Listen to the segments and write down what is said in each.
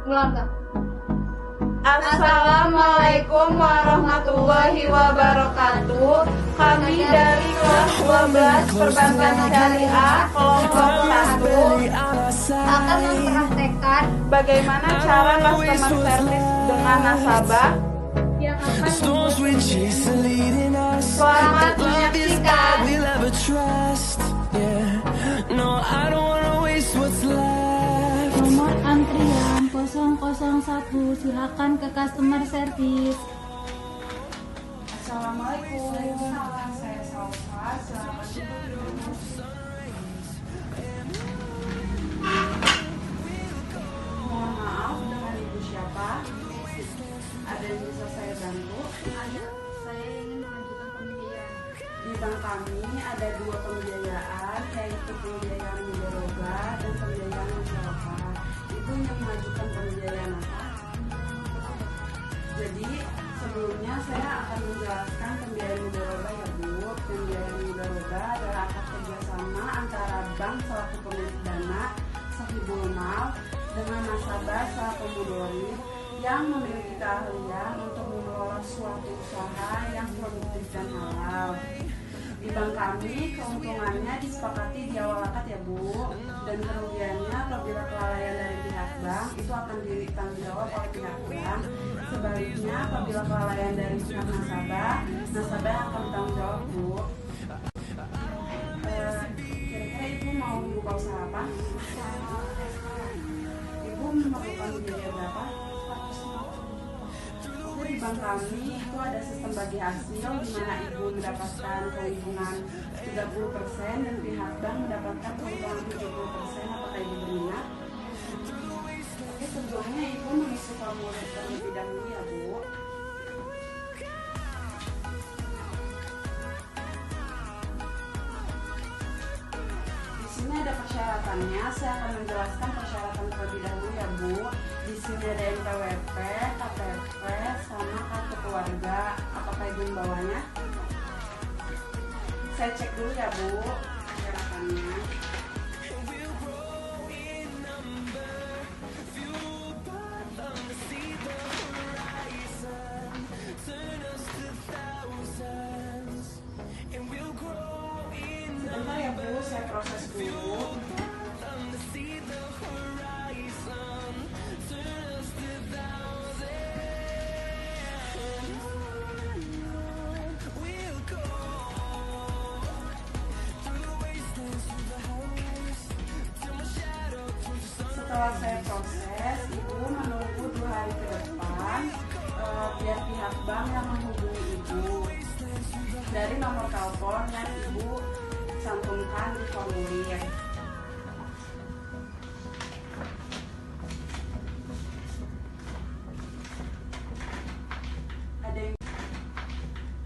Ulang. Assalamualaikum warahmatullahi wabarakatuh. Kami dari kelas 12 Perbankan Syariah kelompok 1 akan mempraktekkan bagaimana cara customer service dengan nasabah. yang akan Selamat menyaksikan. Nomor antrian 001, silakan ke customer service. Assalamualaikum. Saya Salsa. Selamat duduk. Mohon maaf, dengan ibu siapa? Ada yang bisa saya bantu? saya ingin mengajukan pembiayaan. Di bank kami ada 2 pembiayaan, yaitu pembiayaan mudharabah dan pembiayaan musyawarah. Ibu yang mengajukan pembiayaan apa? Jadi sebelumnya saya akan menjelaskan pembiayaan mudharabah ya Bu. Pembiayaan mudharabah adalah akad kerjasama antara bank selaku pemilik dana sahibul mal dengan nasabah selaku mudhari yang memiliki keahlian untuk mengelola suatu usaha yang produktif dan halal. Di bank kami, keuntungannya disepakati di awal akad ya Bu, dan kerugiannya apabila kelalaian dari pihak bank itu akan ditanggung jawab oleh pihak bank. Sebaliknya, apabila kelalaian dari pihak nasabah yang akan bertanggung jawab Bu. Kira-kira Ibu mau buka usaha apa? Ibu memerlukan biaya berapa? Di bank kami itu ada sistem bagi hasil di mana ibu mendapatkan keuntungan 30% dan pihak bank mendapatkan keuntungan 70%. Apakah ibu berminat? Oke, sebelumnya ibu mengisi formulir terlebih dahulu ya Bu. Di sini ada persyaratannya. Saya akan menjelaskan persyaratan terlebih dahulu ya Bu. Di sini ada NPWP, KTP, sama kartu keluarga. Apakah ibu membawanya? Saya cek dulu ya Bu persyaratannya. Sebentar ya Bu, saya proses dulu. Setelah saya proses, Ibu menunggu 2 hari ke depan biar pihak bank yang menghubungi Ibu dari nomor telepon yang Ibu cantumkan di formulir.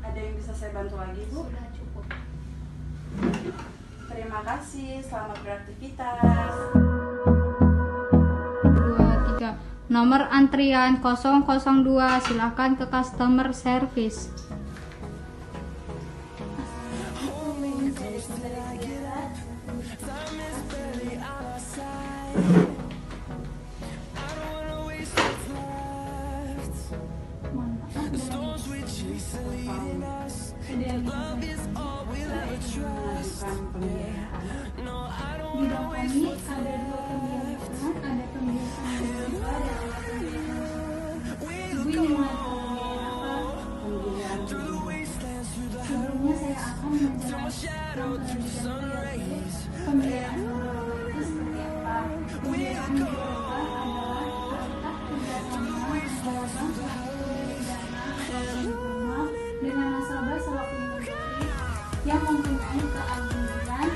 Ada yang bisa saya bantu lagi Bu? Sudah cukup. Terima kasih, selamat beraktivitas. 2, 3. Nomor antrian 002, silakan ke customer service. Di bank kami ada 2 pembiayaan, ada pembiayaan mudharabah dan ada pembiayaan musyawarah. Ibu ingin mengajukan pembiayaan apa? Sebelumnya saya akan menjelaskan terlebih dahulu pembiayaan mudharabah itu seperti apa. Pembiayaan mudharabah adalah akad kerjasama antara bank selaku pemilik dana atau rumah dengan nasabah selaku mudhari yang mempunyai keahlian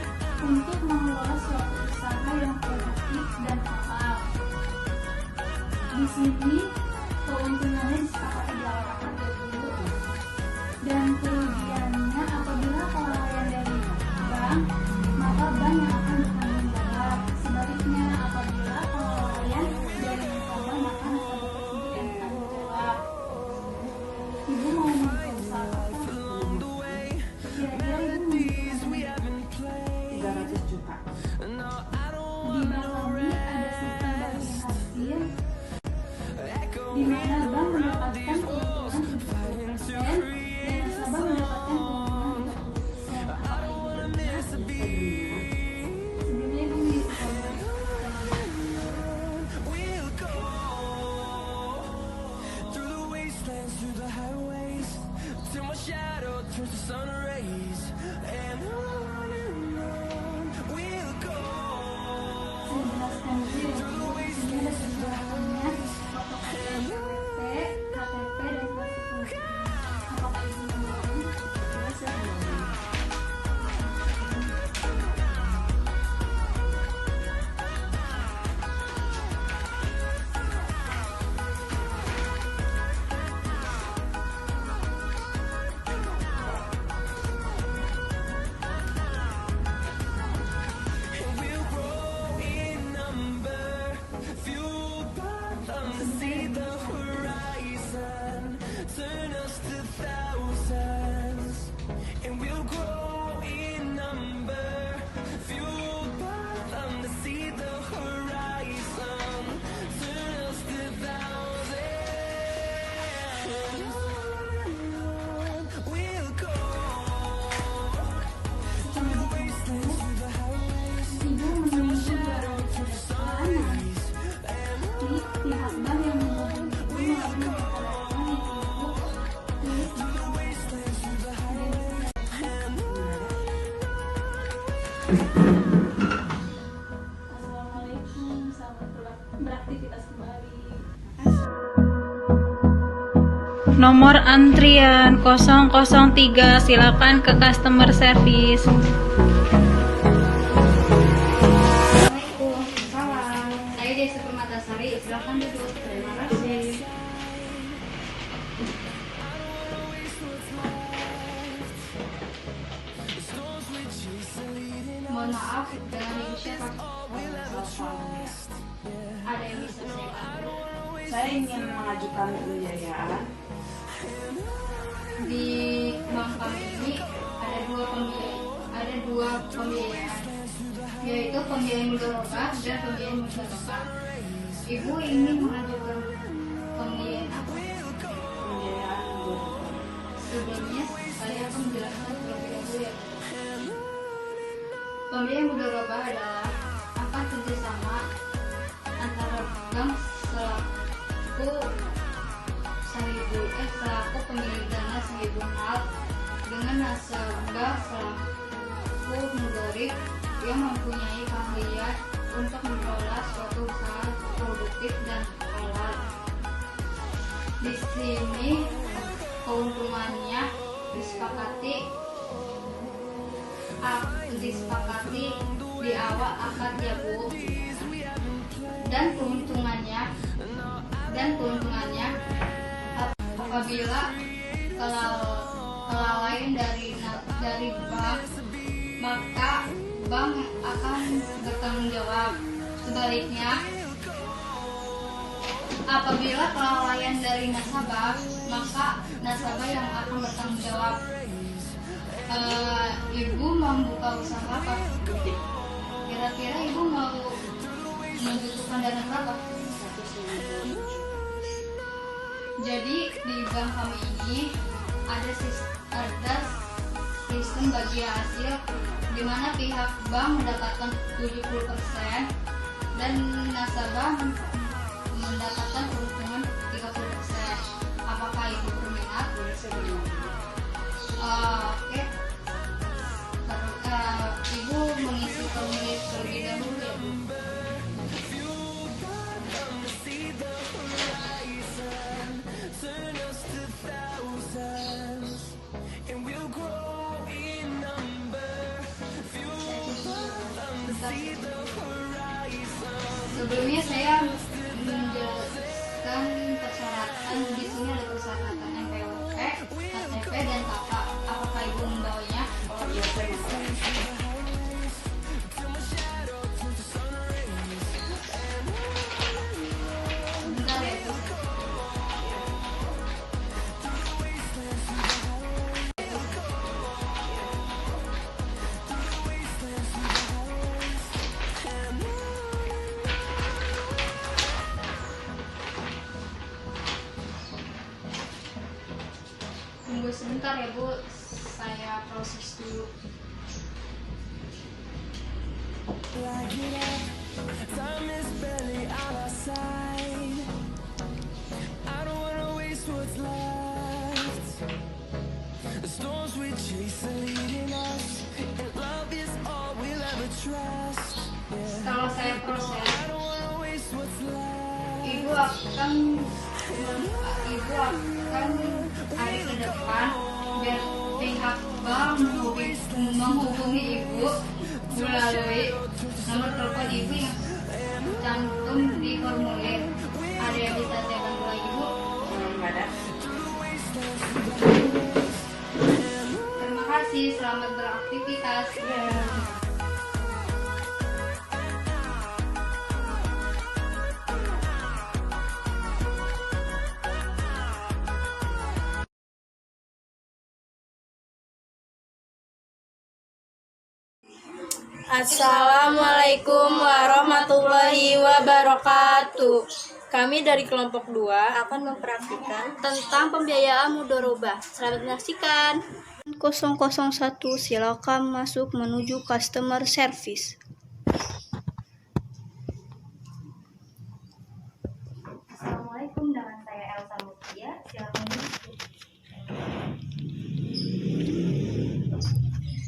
untuk mengelola suatu usaha yang produktif dan halal. Di sini keuntungannya disepakati di awal akad dulu, dan kerugiannya apabila kelalaian dari bank, maka bank yang akan bertanggung jawab. Sebaliknya, apabila kelalaian dari nasabah, maka nasabah tersebut yang bertanggung jawab. Ibu mau membuka usaha apa? Kira-kira ibu membutuhkan 300 juta. di bank kami ada sistem bagi hasil di mana bank mendapatkan keuntungan 70% dan nasabah mendapatkan keuntungan 30%. Apakah itu benar? Sebelumnya ibu mengisi menjelaskan dulu ya Bu. Ini ada penjelasannya, fotokopi NPWP, KTP, dan kartu keluarga. Apakah ibu memahami? Ibu menunggu 200 pihak bank yang menghubungi ibu melalui telepon yang ibu tulis Assalamualaikum, selamat beraktivitas kembali. Nomor antrian 003, silakan ke customer service. Salam. Saya Desi Permatasari, silakan duduk. Terima kasih. Mohon maaf, dengan ibu siapa? Ada yang bisa saya bantu? Saya ingin mengajukan pembiayaan. Di bank kami ini ada dua pembiayaan, yaitu pembiayaan mudharabah dan pembiayaan musyarakah. Ibu ingin mengajukan pembiayaan apa? Pembiayaan Sebelumnya saya akan menjelaskan terlebih dahulu ya. Pembiayaan mudharabah adalah akad kerjasama antara bank selaku pemilik dana sahibul hal dengan nasabah selaku mudharib yang mempunyai keahlian untuk mengelola suatu usaha produktif dan halal. Di sini keuntungannya disepakati di awal akad ya Bu, dan keuntungannya apabila kelalaian dari bank, maka bank akan bertanggung jawab. Sebaliknya, apabila kelalaian dari nasabah, maka nasabah yang akan bertanggung jawab. Ibu membuka usaha apa? Kira-kira ibu mau membutuhkan dana berapa? Jadi di bank kami ini ada sistem bagi hasil di mana pihak bank mendapatkan 70% dan nasabah mendapatkan keuntungan 30%. Apakah ibu berminat? Oke. Ibu mengisi formulir terlebih dahulu ya Bu. Sebelumnya saya menjelaskan persyaratan. Di sini ada persyaratan NPWP, KTP, dan KK. Apakah ibu membawanya? Iya, saya mau. Bentar ya Bu. sebentar ya Bu, saya proses dulu. Time is barely on our side. I don't wanna waste what's left. The storms we chase are leading us, and love is all we'll ever trust. Yeah. Kalau saya proses, I don't wanna waste what's left. Ibu akan hari ke depan biar pihak bank menghubungi Ibu melalui nomor telepon Ibu yang cantum di formulir. Ada yang bisa saya bantu lagi Bu? Ada. Terima kasih, selamat beraktivitas. Assalamualaikum warahmatullahi wabarakatuh. Kami dari kelompok 2 akan mempraktikkan tentang pembiayaan mudharabah. Selamat menyaksikan. 001 silakan masuk menuju customer service. Assalamualaikum, dengan saya Elsa Mutia. Silakan duduk.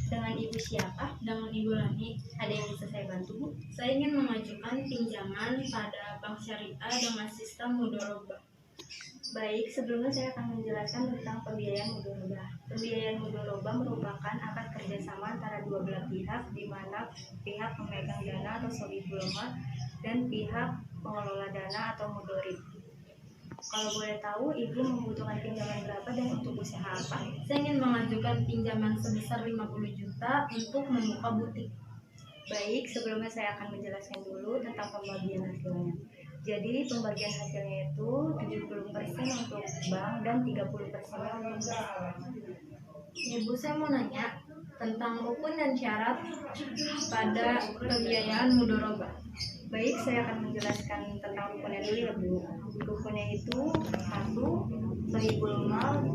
Dengan Ibu siapa? Dengan Ibu Lani. Ada yang bisa saya bantu, Bu? Saya ingin mengajukan pinjaman pada bank syariah dengan sistem mudharabah. Baik, sebelumnya saya akan menjelaskan tentang pembiayaan mudharabah. Pembiayaan mudharabah merupakan akad kerjasama antara dua belah pihak, di mana pihak pemegang dana atau sohibul mal dan pihak pengelola dana atau mudharib. Kalau boleh tahu, Ibu membutuhkan pinjaman berapa dan untuk usaha apa? Saya ingin mengajukan pinjaman sebesar 50 juta untuk membuka butik. Baik, sebelumnya saya akan menjelaskan dulu tentang pembagian hasilnya. Jadi pembagian hasilnya itu 70% untuk bank dan 30% untuk usaha. Ibu, saya mau nanya tentang rukun dan syarat pada pembiayaan mudharabah. Baik, saya akan menjelaskan tentang rukunnya dulu ya Bu. Rukunnya itu 1, sohibul mal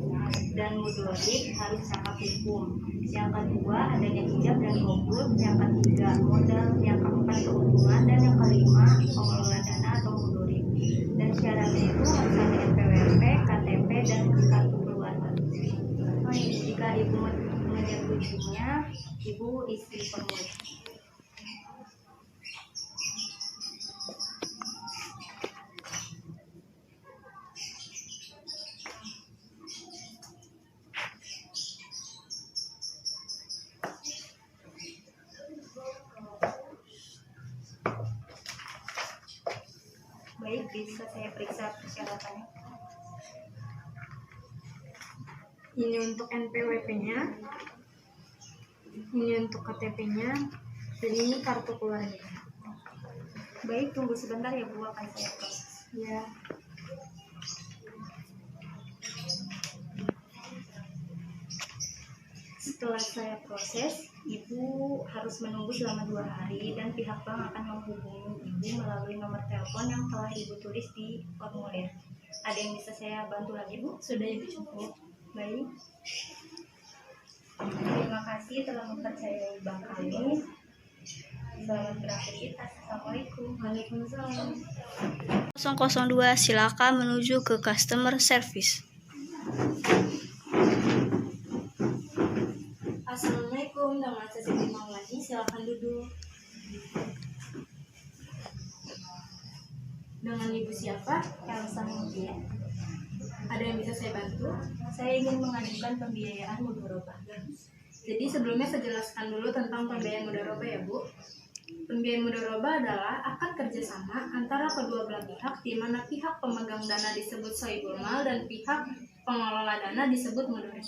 dan mudharib harus cakap hukum. Yang kedua, adanya hijab dan qabul. Yang ketiga, modal. Yang keempat, keuntungan. Dan yang kelima, pengelola dana atau mudharib. Dan syaratnya itu harus ada NPWP, KTP, dan kartu keluarga. Oh iya, jika Ibu menyetujuinya, Ibu isi formulir. Baik, bisa saya periksa persyaratannya. Ini untuk NPWP-nya, ini untuk KTP-nya, dan ini kartu keluarga. Baik, tunggu sebentar ya Bu, akan saya proses. Ya. Setelah saya proses, Ibu harus menunggu selama 2 hari dan pihak bank akan menghubungi Ibu melalui nomor telepon yang telah Ibu tulis di formulir. Ada yang bisa saya bantu lagi Bu? Sudah Ibu cukup. Baik. Terima kasih telah mempercayai bank kami. Selamat beraktivitas. Assalamualaikum. Waalaikumsalam. 002 silakan menuju ke customer service. Assalamualaikum, dengan saya Siti Maulani. Silakan duduk. Dengan Ibu siapa? Elsa Mutia. Ada yang bisa saya bantu? Saya ingin mengajukan pembiayaan mudharabah. Jadi sebelumnya saya jelaskan dulu tentang pembiayaan mudharabah ya Bu. Pembiayaan mudharabah adalah akad kerjasama antara kedua belah pihak, di mana pihak pemegang dana disebut sohibul mal dan pihak pengelola dana disebut mudharib.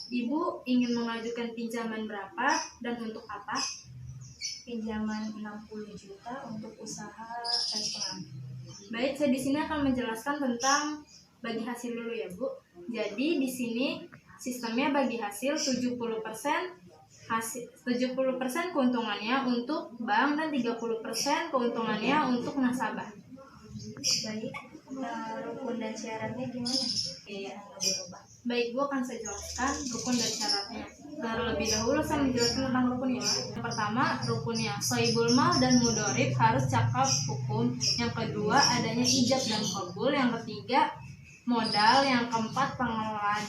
Ibu ingin mengajukan pinjaman berapa dan untuk apa? Pinjaman 60 juta untuk usaha restoran. Baik, saya di sini akan menjelaskan tentang bagi hasil dulu ya Bu. Jadi di sini sistemnya bagi hasil 70% keuntungannya untuk bank dan 30% keuntungannya untuk nasabah. Baik, rukun dan syaratnya gimana? Pembiayaan mudharabah. Baik, Bu akan saya jelaskan rukun dan syaratnya. Terlebih dahulu saya menjelaskan tentang rukunnya. Yang pertama, rukunnya sohibul mal dan mudorib harus cakap hukum. Yang kedua, adanya ijab dan qabul. Yang ketiga, modal. Yang keempat, pengelolaan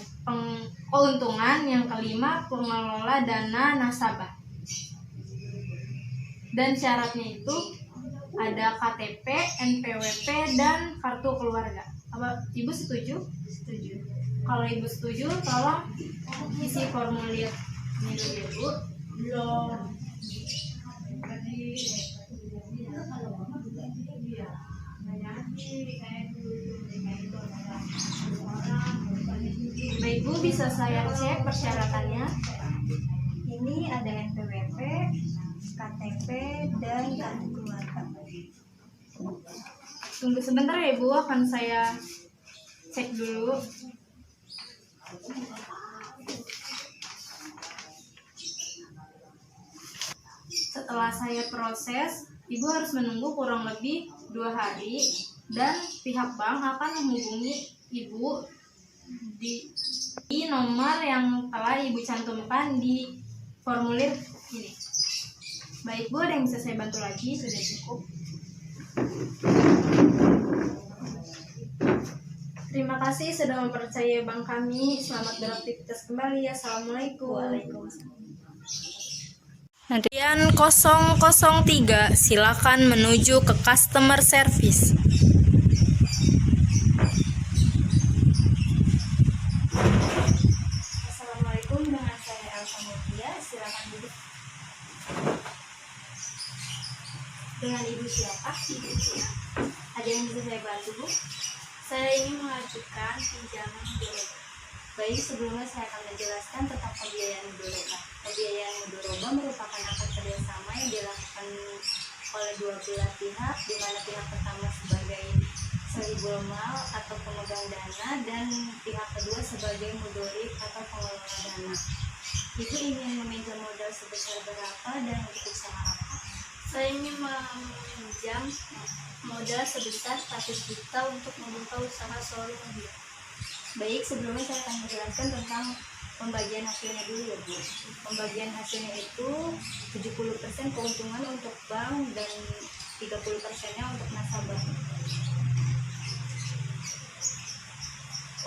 keuntungan. Yang kelima, pengelola dana nasabah. Dan syaratnya itu ada KTP, NPWP, dan kartu keluarga. Apa Ibu setuju? Setuju. Kalau Ibu setuju, tolong isi formulir ini dulu ya, Bu. Belum. Baik, Bu, bisa saya cek persyaratannya? Ini ada NPWP, KTP, dan kartu keluarga. Tunggu sebentar ya, Bu, akan saya cek dulu. Setelah saya proses, Ibu harus menunggu kurang lebih 2 hari dan pihak bank akan menghubungi Ibu di nomor yang telah Ibu cantumkan di formulir ini. Baik, Bu, ada yang bisa saya bantu lagi? Sudah cukup. Terima kasih sudah mempercayai bank kami. Selamat beraktivitas kembali. Assalamualaikum. Waalaikumsalam. Antrian 003, silakan menuju ke customer service. Assalamualaikum, dengan saya Elsa Mutia. Silakan duduk. Dengan Ibu siapa? Ada yang bisa saya bantu, Bu? Saya ingin mengajukan pinjaman mudoroba. Baik, sebelumnya saya akan menjelaskan tentang pembiayaan mudoroba. Pembiayaan mudoroba merupakan akad kerjasama yang dilakukan oleh dua belah pihak, di mana pihak pertama sebagai sohibul mal atau pemegang dana dan pihak kedua sebagai mudorib atau pengelola dana. Ibu ingin meminjam modal sebesar berapa dan untuk usaha apa? Saya ingin meminjam modal sebesar 100 juta untuk membuka usaha showroom mobil. Baik, sebelumnya saya akan menjelaskan tentang pembagian hasilnya dulu ya, Bu. Pembagian hasilnya itu 70% keuntungan untuk bank dan 30%-nya untuk nasabah.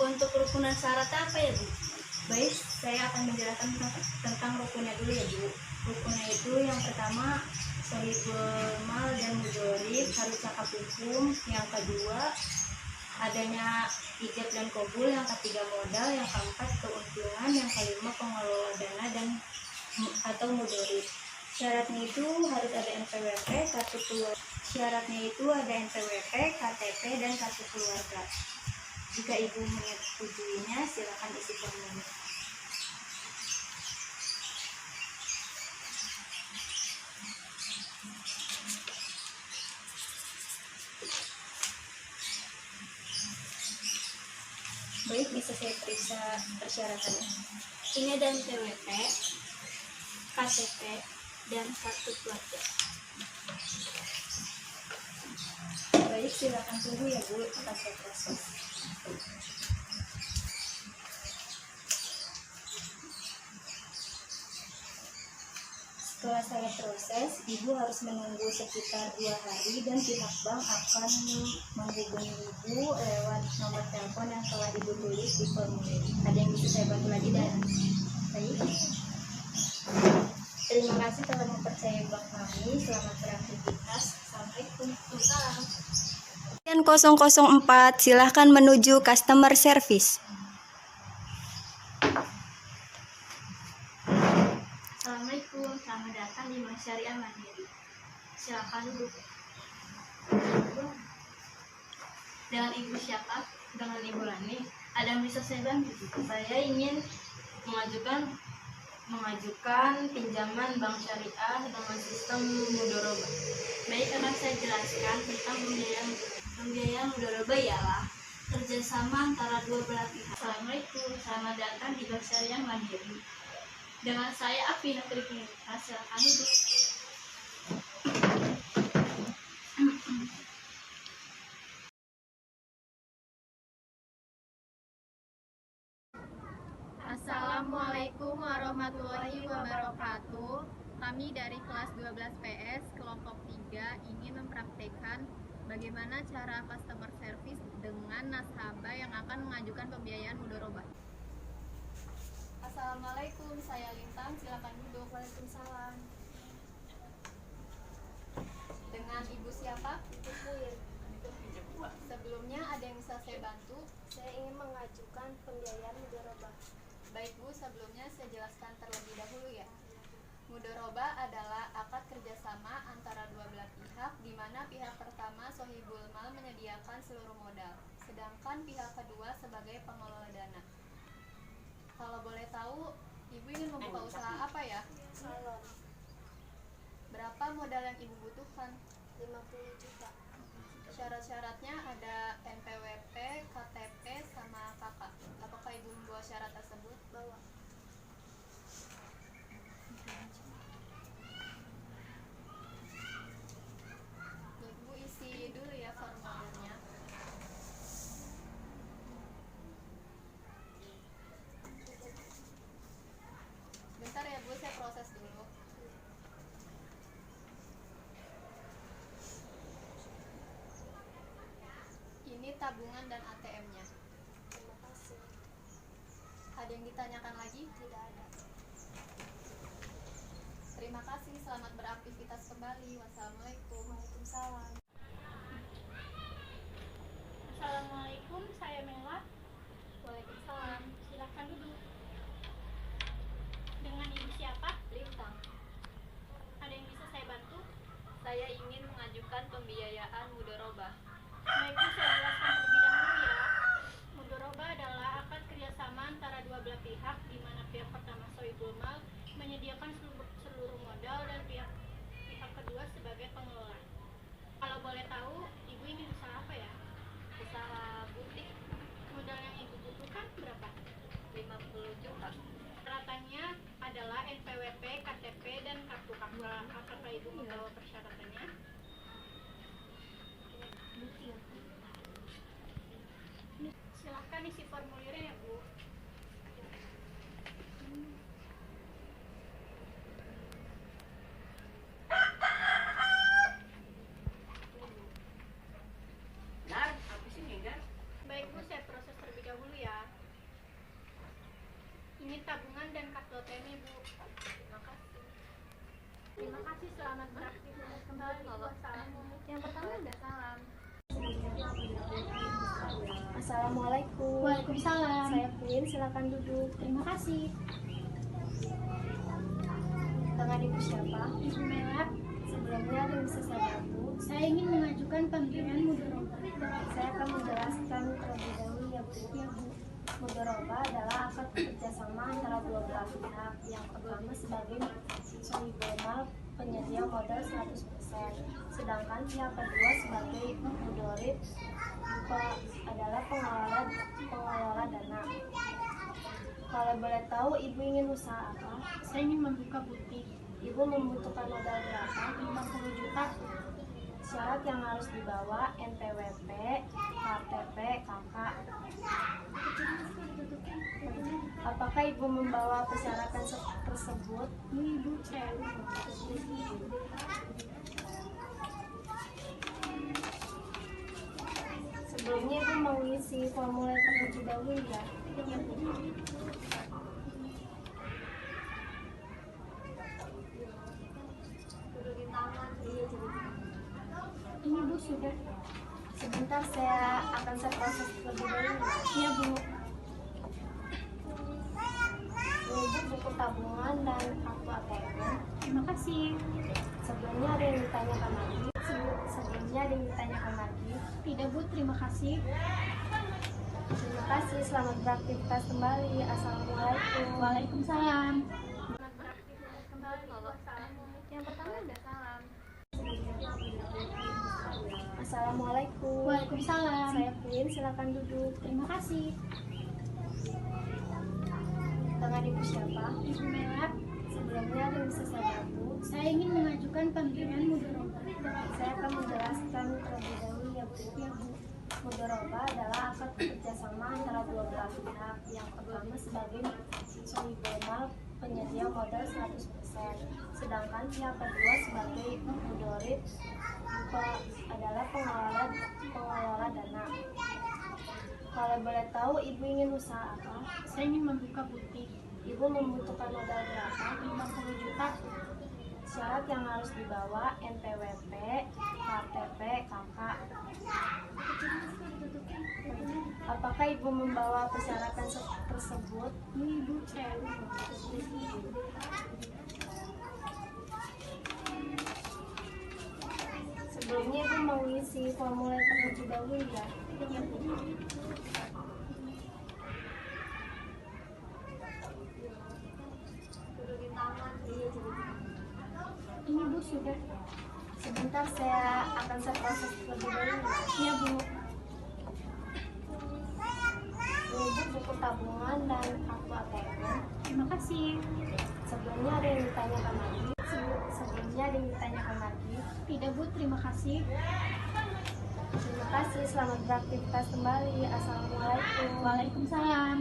Untuk rukunan syarat apa ya, Bu? Baik, saya akan menjelaskan tentang rukunnya dulu ya, Bu. Rukunnya itu yang pertama sohibul mal dan mudorib harus cakap hukum. Yang kedua adanya ijab dan qabul. Yang ketiga modal. Yang keempat keuntungan. Yang kelima pengelola dana dan atau mudorib. Syaratnya itu harus ada NPWP, kartu keluarga. Syaratnya itu ada NPWP, KTP, dan kartu keluarga. Jika Ibu menyetujuinya, silakan isi formulir. Baik, bisa saya periksa persyaratannya. Ini ada NPWP, KTP, dan kartu keluarga. Baik, silakan tunggu ya, Bu, akan saya proses. Setelah saya proses, Ibu harus menunggu sekitar 2 hari dan pihak bank akan menghubungi Ibu lewat nomor telepon yang telah Ibu tulis di formulir. Ada yang bisa saya bantu lagi, dan baik. Terima kasih telah mempercayai bank kami. Selamat beraktivitas. Assalamualaikum. Antrian 004, silahkan menuju customer service. Assalamualaikum, selamat datang di Bank Syariah Mandiri. Silakan duduk. Dengan Ibu siapa? Dengan Ibu Lani. Ada yang bisa saya bantu? Saya ingin mengajukan pinjaman bank syariah dengan sistem mudoroba. Baik, akan saya jelaskan tentang pembiayaan mudoroba ialah kerjasama antara dua belah pihak. Assalamualaikum, selamat datang di Bank Syariah Mandiri. Dengan saya Afina Trikinita, silakan duduk. warahmatullahi wabarakatuh. Kami dari kelas 12 PS kelompok 3 ingin mempraktekkan bagaimana cara customer service dengan nasabah yang akan mengajukan pembiayaan mudharabah. Assalamualaikum, saya Lintang, silakan duduk. Waalaikumsalam. Dengan Ibu siapa? Ibu Puin. Sebelumnya ada yang bisa saya bantu? Saya ingin mengajukan pembiayaan mudharabah. Baik Bu, sebelumnya saya jelaskan terlebih dahulu ya. Mudharabah adalah akad kerjasama antara dua belah pihak di mana pihak pertama sohibul mal menyediakan seluruh modal, sedangkan pihak kedua sebagai pengelola dana. Kalau boleh tahu, Ibu ingin membuka usaha apa ya? Salon. Berapa modal yang Ibu butuhkan? 50 juta. Syarat-syaratnya ada NPWP, KTP, sama KK. Apakah Ibu membawa syarat tersebut? Bawa. Ibu isi dulu ya formulirnya. Bentar ya Bu, saya proses dulu. Ini tabungan dan ATM-nya. Terima kasih. Ada yang ditanyakan lagi? Tidak ada. Terima kasih, selamat beraktivitas kembali. Wassalamualaikum. Waalaikumsalam. Assalamualaikum, saya Mela. Waalaikumsalam. Silakan duduk. Dengan Ibu siapa? Lintang. Ada yang bisa saya bantu? Saya ingin mengajukan pembiayaan mudharabah. Baik, Bu, saya jelaskan terlebih dahulu ya. Mudharabah adalah akad kerjasama antara dua belah pihak di mana pihak pertama sohibul mal menyediakan seluruh modal dan pihak kedua sebagai pengelola. Kalau boleh tahu, Ibu ingin usaha apa ya? Usaha butik. Modal yang Ibu butuhkan berapa? 50 juta. Persyaratannya adalah NPWP, KTP, dan kartu KK. Apakah Ibu membawa persyaratannya? Silahkan isi formulirnya ya Bu. Baik Bu, saya proses terlebih dahulu ya. Ini tabungan dan kartu ATM Bu. Terima kasih. Terima kasih, selamat beraktivitas kembali. Wassalamualaikum. Yang pertama ada salam. Assalamualaikum. Waalaikumsalam. Saya Puin, silakan duduk. Terima kasih. Dengan Ibu siapa? Ibu Mela, Sebelumnya ada yang bisa saya bantu? saya ingin mengajukan pembiayaan mudharabah. Saya akan menjelaskan terlebih dahulu ya Bu. Ya Bu. Mudharabah adalah akad kerjasama antara dua belah pihak. Yang pertama sebagai sohibul mal penyedia modal 100%, sedangkan pihak kedua sebagai mudharib adalah pengelola dana. Kalau boleh tahu, Ibu ingin usaha apa? Saya ingin membuka butik. Ibu membutuhkan modal berapa? 50 juta. Syarat yang harus dibawa NPWP, KTP, KK. Apakah Ibu membawa persyaratan tersebut? Ini Ibu, saya lupa. Sebelumnya Ibu mau isi formulir terlebih dahulu ya. Ya Bu. Duduk di tangan. Iya, jadi. Ini Bu sudah. Sebentar akan saya proses terlebih dahulu. Iya Bu. Ibu buku tabungan dan kartu ATM. Terima kasih. Sebelumnya ada yang ditanyakan lagi. Tidak Bu, terima kasih. Terima kasih. Selamat beraktivitas kembali. Assalamualaikum. Waalaikumsalam. Selamat beraktivitas kembali. Wassalamualaikum. Yang pertama ada salam. Assalamualaikum. Waalaikumsalam. Saya Puin, silakan duduk. Terima kasih. Dengan Ibu siapa? Ibu Mela, Sebelumnya ada yang bisa saya bantu? saya ingin mengajukan pembiayaan mudharabah. Saya akan menjelaskan terlebih dahulu ya Bu. Ya Bu. Mudharabah adalah akad kerjasama antara dua belah pihak. Yang pertama sebagai sohibul mal penyedia modal 100%, sedangkan pihak kedua sebagai mudorib adalah pengelola dana. Kalau boleh tahu, Ibu ingin usaha apa? Saya ingin membuka butik. Ibu membutuhkan modal berapa? 50 juta. Syarat yang harus dibawa NPWP, KTP, KK. Apakah Ibu membawa persyaratan tersebut? Ini Ibu, saya lupa. Sebelumnya Ibu mengisi formulir terlebih dahulu ya. Ini Bu sudah. Sebentar, saya proses terlebih dahulu. Iya Bu. Ini Ibu buku tabungan dan kartu ATM. Terima kasih. Sebelumnya ada yang ditanyakan lagi? Tidak Bu, terima kasih. Terima kasih, selamat beraktivitas kembali. Assalamualaikum. Waalaikumsalam.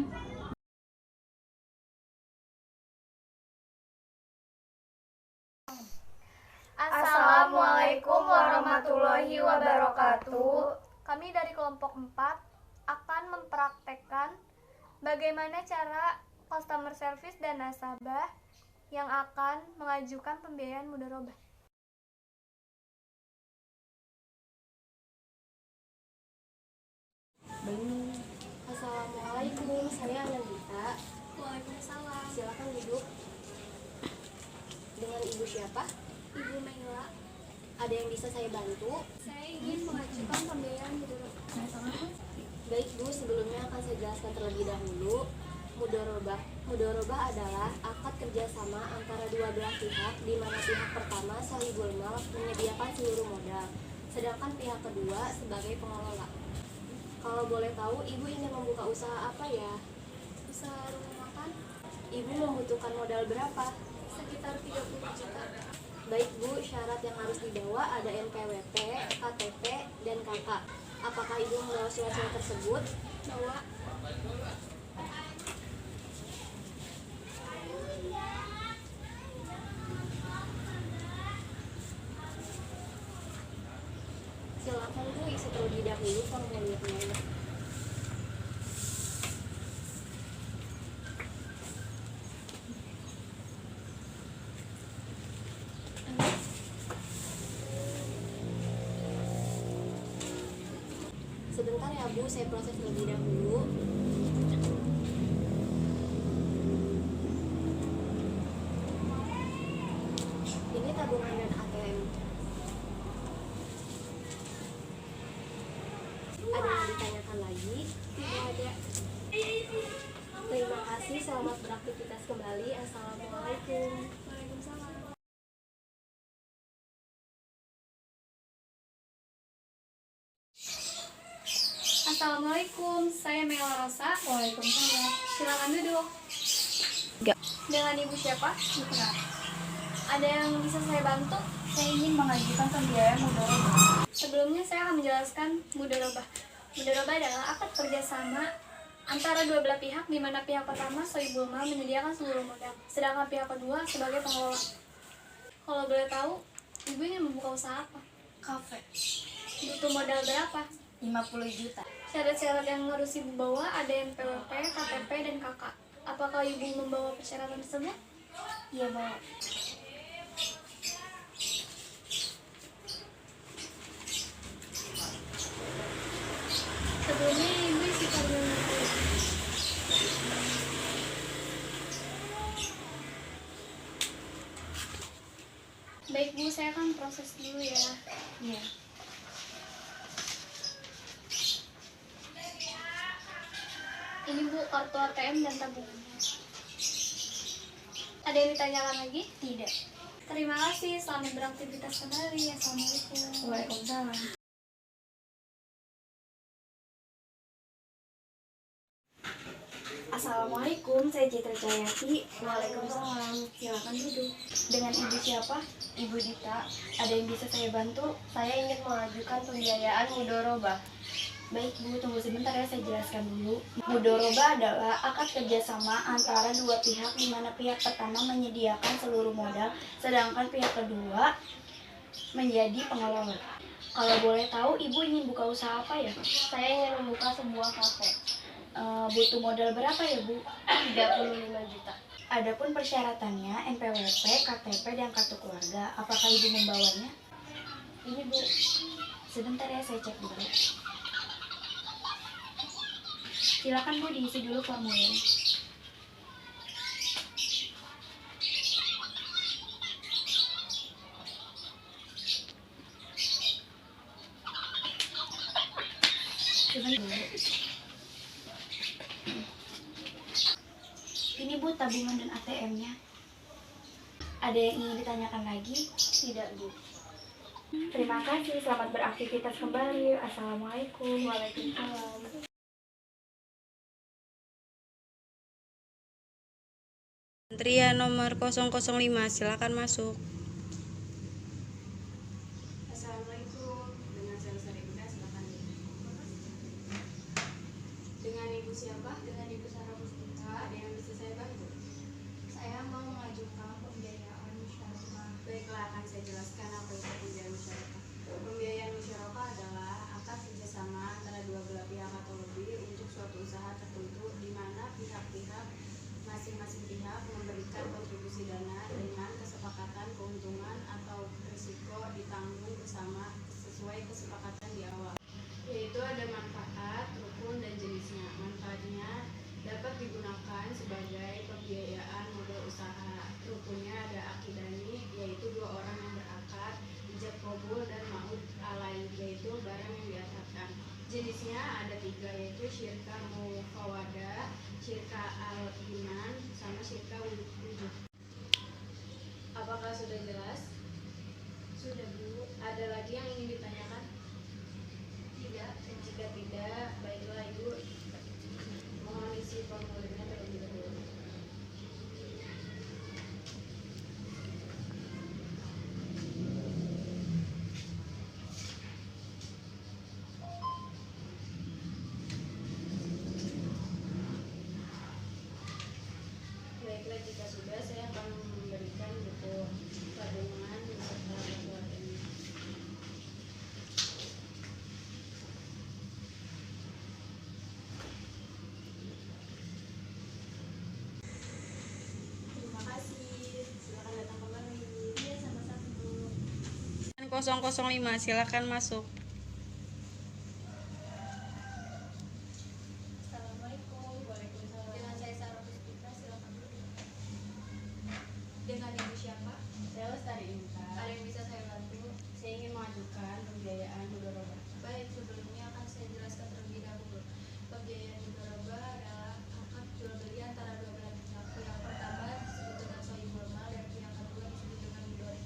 Assalamualaikum warahmatullahi wabarakatuh. Kami dari kelompok 4 akan mempraktekkan bagaimana cara customer service dan nasabah yang akan mengajukan pembiayaan mudharabah. Assalamualaikum, saya Anandita. Waalaikumsalam. Silakan duduk. Dengan Ibu siapa? Ibu Maila, Ada yang bisa saya bantu? saya ingin mengajukan pembiayaan mudharabah. Baik Bu, sebelumnya akan saya jelaskan terlebih dahulu. Mudharabah adalah akad kerjasama antara dua belah pihak, di mana pihak pertama sahibul mal menyediakan seluruh modal, sedangkan pihak kedua sebagai pengelola. Kalau boleh tahu, Ibu ingin membuka usaha apa ya? Usaha rumah makan Ibu membutuhkan modal berapa? sekitar 30 juta. Baik Bu, syarat yang harus dibawa ada NPWP, KTP, dan KK. Apakah Ibu membawa surat-surat tersebut? Bawa. Silakan Bu, isi terlebih dahulu formulirnya. Sebentar ya Bu, saya proses terlebih dahulu. Ini tabungan dan ATM. Ada yang ditanyakan lagi? Tidak ada. Terima kasih, selamat beraktivitas kembali. Assalamualaikum. Waalaikumsalam. Assalamualaikum, saya Mela Rosa. Waalaikumsalam. Silakan duduk. Dengan Ibu siapa? Putra. Ada yang bisa saya bantu? Saya ingin mengajukan pembiayaan mudharabah. Sebelumnya saya akan menjelaskan mudharabah. Mudharabah adalah akad kerjasama antara dua belah pihak, di mana pihak pertama sohibul mal menyediakan seluruh modal, sedangkan pihak kedua sebagai pengelola. Kalau boleh tahu, Ibu ingin membuka usaha apa? Kafe. Butuh modal berapa? 50 juta. Syarat-syarat yang harus Ibu bawa ada NPWP, KTP, dan KK. Apakah Ibu membawa persyaratan tersebut? Iya bawa. Sebelumnya Ibu isi formulir dulu. Baik Bu, saya akan proses dulu ya. Iya. Ini Bu, kartu ATM dan tabungannya. Ada yang ditanyakan lagi? Tidak. Terima kasih, selamat beraktivitas kembali. Assalamualaikum. Waalaikumsalam. Assalamualaikum, saya Citra Jayati. Waalaikumsalam. Silakan duduk. Dengan Ibu siapa? Ibu Dita. Ada yang bisa saya bantu? Saya ingin mengajukan pembiayaan mudharabah. Baik Bu, tunggu sebentar ya, saya jelaskan dulu. Mudoroba adalah akad kerjasama antara dua pihak di mana pihak pertama menyediakan seluruh modal, sedangkan pihak kedua menjadi pengelola. Kalau boleh tahu, Ibu ingin buka usaha apa ya? Saya ingin membuka sebuah kafe. Butuh modal berapa ya Bu? 35 juta. Adapun persyaratannya NPWP, KTP, dan kartu keluarga. Apakah Ibu membawanya? Ini Bu. Sebentar ya, saya cek dulu. Silakan Bu, diisi dulu formulirnya. Ini Bu, tabungan dan ATM-nya. Ada yang ingin ditanyakan lagi? Tidak Bu. Terima kasih, selamat beraktivitas kembali. Assalamualaikum. Waalaikumsalam. Antrian nomor 005, silakan masuk. Assalamualaikum, dengan saya Lestari Bunda, silakan. Dengan Ibu siapa? Dengan Ibu Sarah Puspita. Ada yang bisa saya bantu? Saya mau mengajukan pembiayaan musyawarah. Baiklah, akan saya jelaskan apa itu pembiayaan musyawarah. Pembiayaan musyawarah adalah akad kerjasama antara dua belah pihak atau lebih untuk suatu usaha tertentu di mana pihak-pihak masing-masing pihak memberikan kontribusi dana dengan kesepakatan keuntungan atau risiko ditanggung bersama sesuai kesepakatan di awal. Yaitu ada manfaat, rukun, dan jenisnya. Manfaatnya dapat digunakan sebagai pembiayaan modal usaha. Rukunnya ada akidani, yaitu dua orang yang berakad, ijab qabul, dan ma'ud alaih, yaitu barang yang diakadkan. Jenisnya ada 3, yaitu syirka mufawadah, syirka al-iman, sama syirka wujud. Apakah sudah jelas? Sudah Bu. Ada lagi yang ingin ditanyakan? Tidak. Jika tidak, baiklah Ibu, mohon isi formulirnya terlebih dahulu. Baiklah, jika sudah, saya akan memberikan buku tabungan beserta buku ATM. Terima kasih. Silakan datang kembali. Iya, sama-sama Bu. 005, silakan masuk. Assalamualaikum. Waalaikumsalam. Dengan saya Sarah Puspita, silakan duduk. Dengan Ibu siapa? Saya Lestari Intan. Ada yang bisa saya bantu? Saya ingin mengajukan pembiayaan mudoroba. Baik, sebelumnya akan saya jelaskan terlebih dahulu. Pembiayaan mudoroba adalah akad jual beli antara dua belah pihak. Pihak pertama disebut dengan sohibul mal dan pihak kedua disebut dengan mudorib.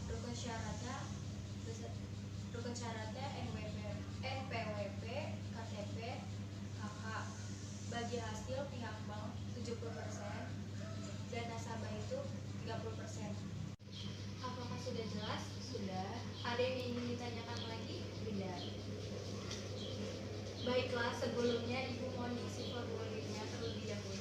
Rukun syaratnya NPWP, KTP, KK. Bagi hasil pihak bank 70% dan nasabah itu 30%. Apakah sudah jelas? Sudah. Ada yang ingin ditanyakan lagi? Tidak. Baiklah, sebelumnya Ibu mohon isi formulirnya terlebih dahulu.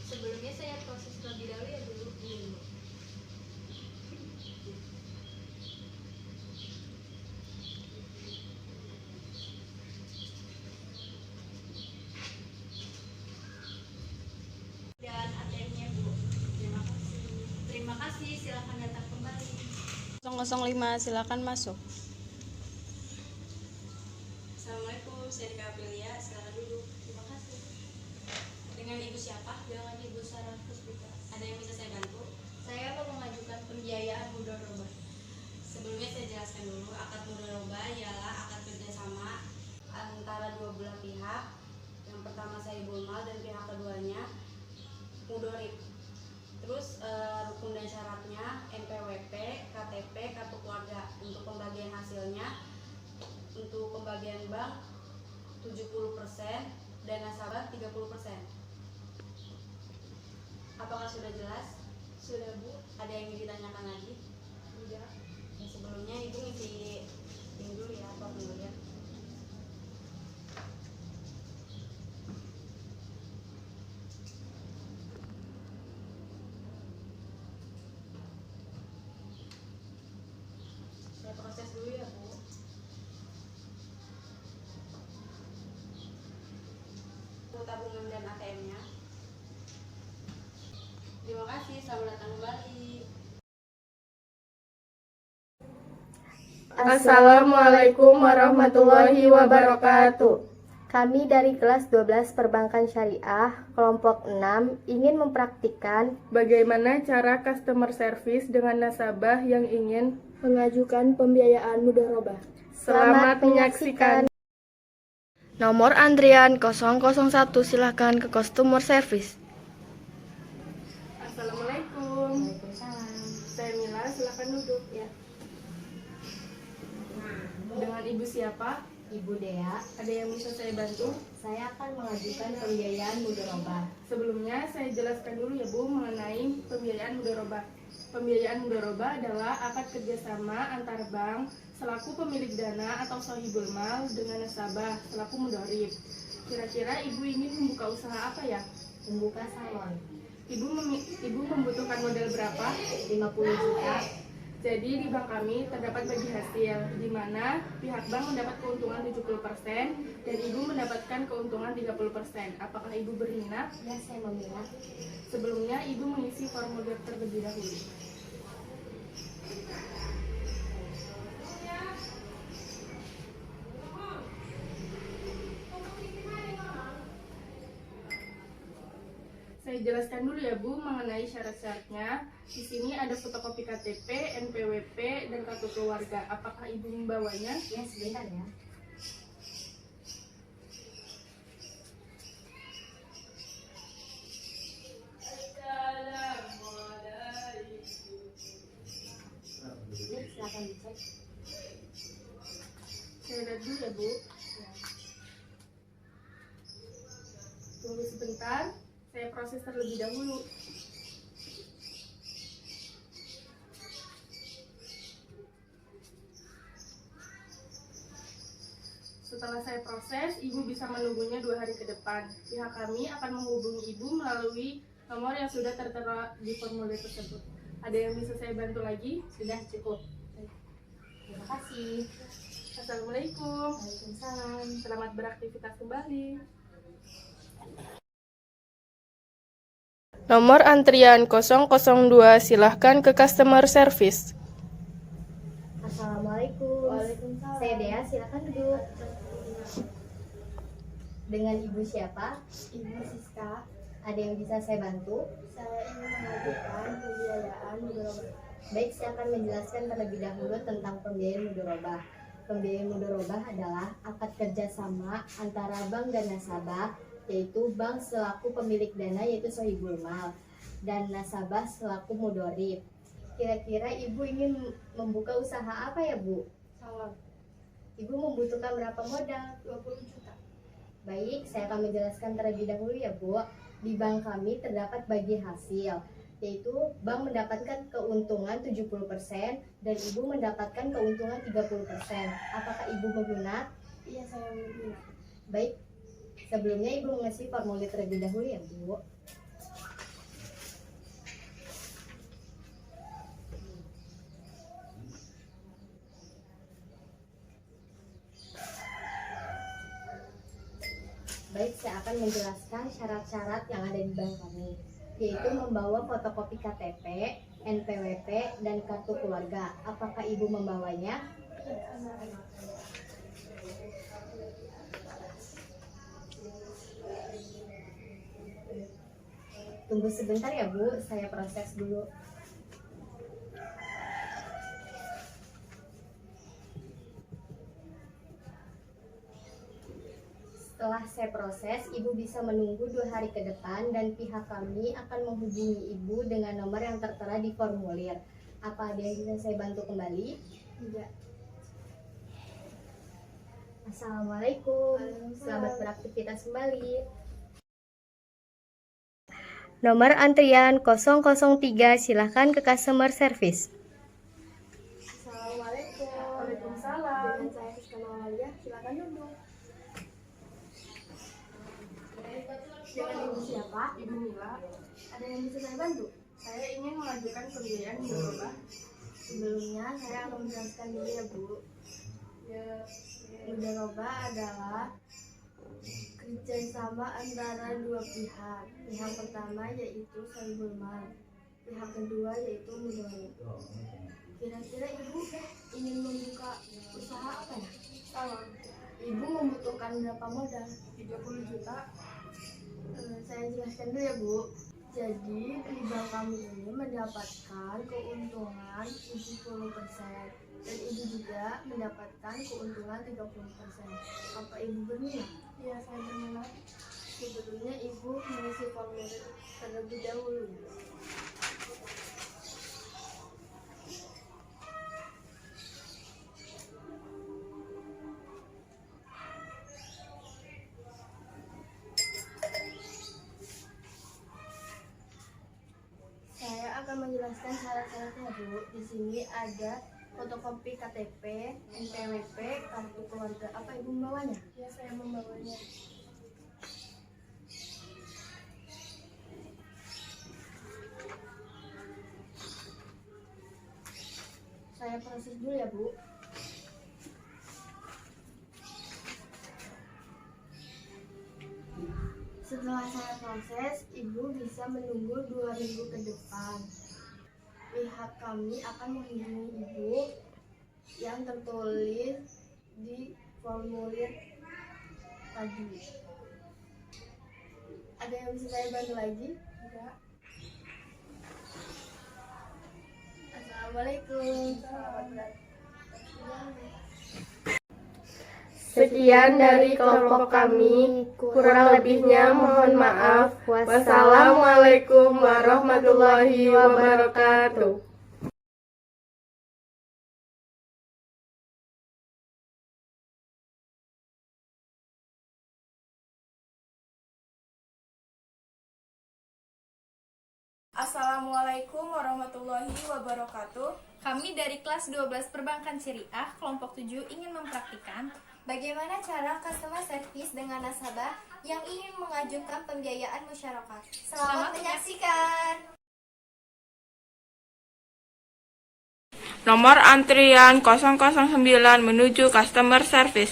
Sebelumnya saya proses terlebih dahulu ya dulu. Dan ATM-nya Bu. Terima kasih. Terima kasih, silakan datang kembali. 005, silakan masuk. Assalamualaikum, saya Dika Aprilia, silakan duduk. Terima kasih. Dengan Ibu siapa? Dengan Ibu Sarah Puspita. Ada yang bisa saya bantu? Saya mau mengajukan pembiayaan mudoroba. Sebelumnya saya jelaskan dulu, akad mudoroba ialah akad kerjasama antara dua belah pihak. Yang pertama sohibul mal dan pihak keduanya mudorib. Terus rukun dan syaratnya NPWP, KTP, kartu keluarga. Untuk pembagian hasilnya, untuk pembagian bank 70% dan nasabah 30%. Apakah sudah jelas? Sudah, Bu. Ada yang ingin ditanyakan lagi? Tidak. Ya, sebelumnya Ibu ngisi ini dulu ya, formulir. Saya proses dulu ya, Bu. Buku tabungan dan ATM-nya. Terima kasih, selamat datang kembali. Assalamualaikum warahmatullahi wabarakatuh. Kami dari kelas 12 Perbankan Syariah, kelompok 6, ingin mempraktikkan Bagaimana cara customer service dengan nasabah yang ingin mengajukan pembiayaan mudharabah. Selamat menyaksikan. Nomor antrian 001, silahkan ke customer service. Assalamualaikum. Saya Mila, silahkan duduk ya. Dengan Ibu siapa? Ibu Dea, Ada yang bisa saya bantu? saya akan mengajukan pembiayaan mudharabah. Sebelumnya saya jelaskan dulu ya Bu mengenai pembiayaan mudharabah. Pembiayaan mudharabah adalah akad kerjasama antar bank selaku pemilik dana atau sohibul mal dengan nasabah selaku mudharib. Kira-kira Ibu ingin membuka usaha apa ya? Membuka salon Ibu membutuhkan modal berapa? 50 juta. Jadi di bank kami terdapat bagi hasil, di mana pihak bank mendapat keuntungan 70% dan Ibu mendapatkan keuntungan 30%. Apakah Ibu berminat? Ya, saya meminat. Sebelumnya Ibu mengisi formulir terlebih dahulu. Saya jelaskan dulu ya Bu mengenai syarat-syaratnya. Di sini ada fotokopi KTP, NPWP, dan kartu keluarga. Apakah Ibu membawanya? Ya, sebentar ya. Ini silakan dicek. Saya lihat dulu ya Bu. Tunggu sebentar, saya proses terlebih dahulu. Setelah saya proses, Ibu bisa menunggunya 2 hari ke depan. Pihak kami akan menghubungi Ibu melalui nomor yang sudah tertera di formulir tersebut. Ada yang bisa saya bantu lagi? Sudah cukup. Terima kasih. Assalamualaikum. Waalaikumsalam. Selamat beraktivitas kembali. Nomor antrian 002, silahkan ke customer service. Assalamualaikum. Waalaikumsalam. Saya Dea, silakan duduk. Dengan Ibu siapa? Ibu Siska, Ada yang bisa saya bantu? saya ingin mengajukan pembiayaan mudharabah. Baik, saya akan menjelaskan terlebih dahulu tentang pembiayaan mudharabah. Pembiayaan mudharabah adalah akad kerjasama antara bank dan nasabah, yaitu bank selaku pemilik dana yaitu sohibul mal dan nasabah selaku mudharib. Kira-kira Ibu ingin membuka usaha apa ya Bu? Salon Ibu membutuhkan berapa modal? 20 juta. Baik, saya akan menjelaskan terlebih dahulu ya Bu. Di bank kami terdapat bagi hasil, yaitu bank mendapatkan keuntungan 70% dan Ibu mendapatkan keuntungan 30%. Apakah Ibu berminat? Iya, saya berminat. Baik, sebelumnya Ibu mengisi formulir terlebih dahulu ya Bu. Baik, saya akan menjelaskan syarat-syarat yang ada di bank kami, yaitu membawa fotokopi KTP, NPWP, dan kartu keluarga. Apakah Ibu membawanya? Tunggu sebentar ya Bu, saya proses dulu. Setelah saya proses, Ibu bisa menunggu 2 hari ke depan dan pihak kami akan menghubungi Ibu dengan nomor yang tertera di formulir. Apa ada yang bisa saya bantu kembali? Tidak. Assalamualaikum. Selamat beraktivitas kembali. Nomor antrian 003, silahkan ke customer service. Assalamualaikum. Waalaikumsalam. Dengan saya Rizka Mawalia, silakan duduk. Dengan ibu siapa? Ibu Mila, Ada yang bisa saya bantu? saya ingin mengajukan pembiayaan mudorobah. Sebelumnya saya akan menjelaskan dulu ya Bu. Mudorobah adalah kerjasama antara dua pihak. Pihak pertama yaitu sohibul mal, pihak kedua yaitu mudorob. Kira-kira ibu ingin membuka usaha apa ya? Ibu membutuhkan berapa modal? 30 juta. Saya jelaskan dulu ya Bu. Jadi di bank kami ini mendapatkan keuntungan 70% dan ibu juga mendapatkan keuntungan 30%. Apa ibu berminat? Iya, saya berminat. Sebelumnya ibu mengisi formulir terlebih dahulu. Saya akan menjelaskan syarat-syaratnya Bu. Di sini ada fotokopi KTP, NPWP, kartu keluarga. Apa ibu membawanya? Ya, saya membawanya. Saya proses dulu ya Bu. Setelah saya proses, ibu bisa menunggu 2 minggu ke depan. Pihak kami akan menghubungi ibu yang tertulis di formulir tadi. Ada yang bisa saya bantu lagi? Enggak. Assalamualaikum. Sekian dari kelompok kami, kurang lebihnya mohon maaf. Wassalamualaikum warahmatullahi wabarakatuh. Assalamualaikum warahmatullahi wabarakatuh. Kami dari kelas 12 Perbankan Syariah, kelompok 7 ingin mempraktikkan Bagaimana cara customer service dengan nasabah yang ingin mengajukan pembiayaan musyarakah? Selamat menyaksikan. Nomor antrian 009 menuju customer service.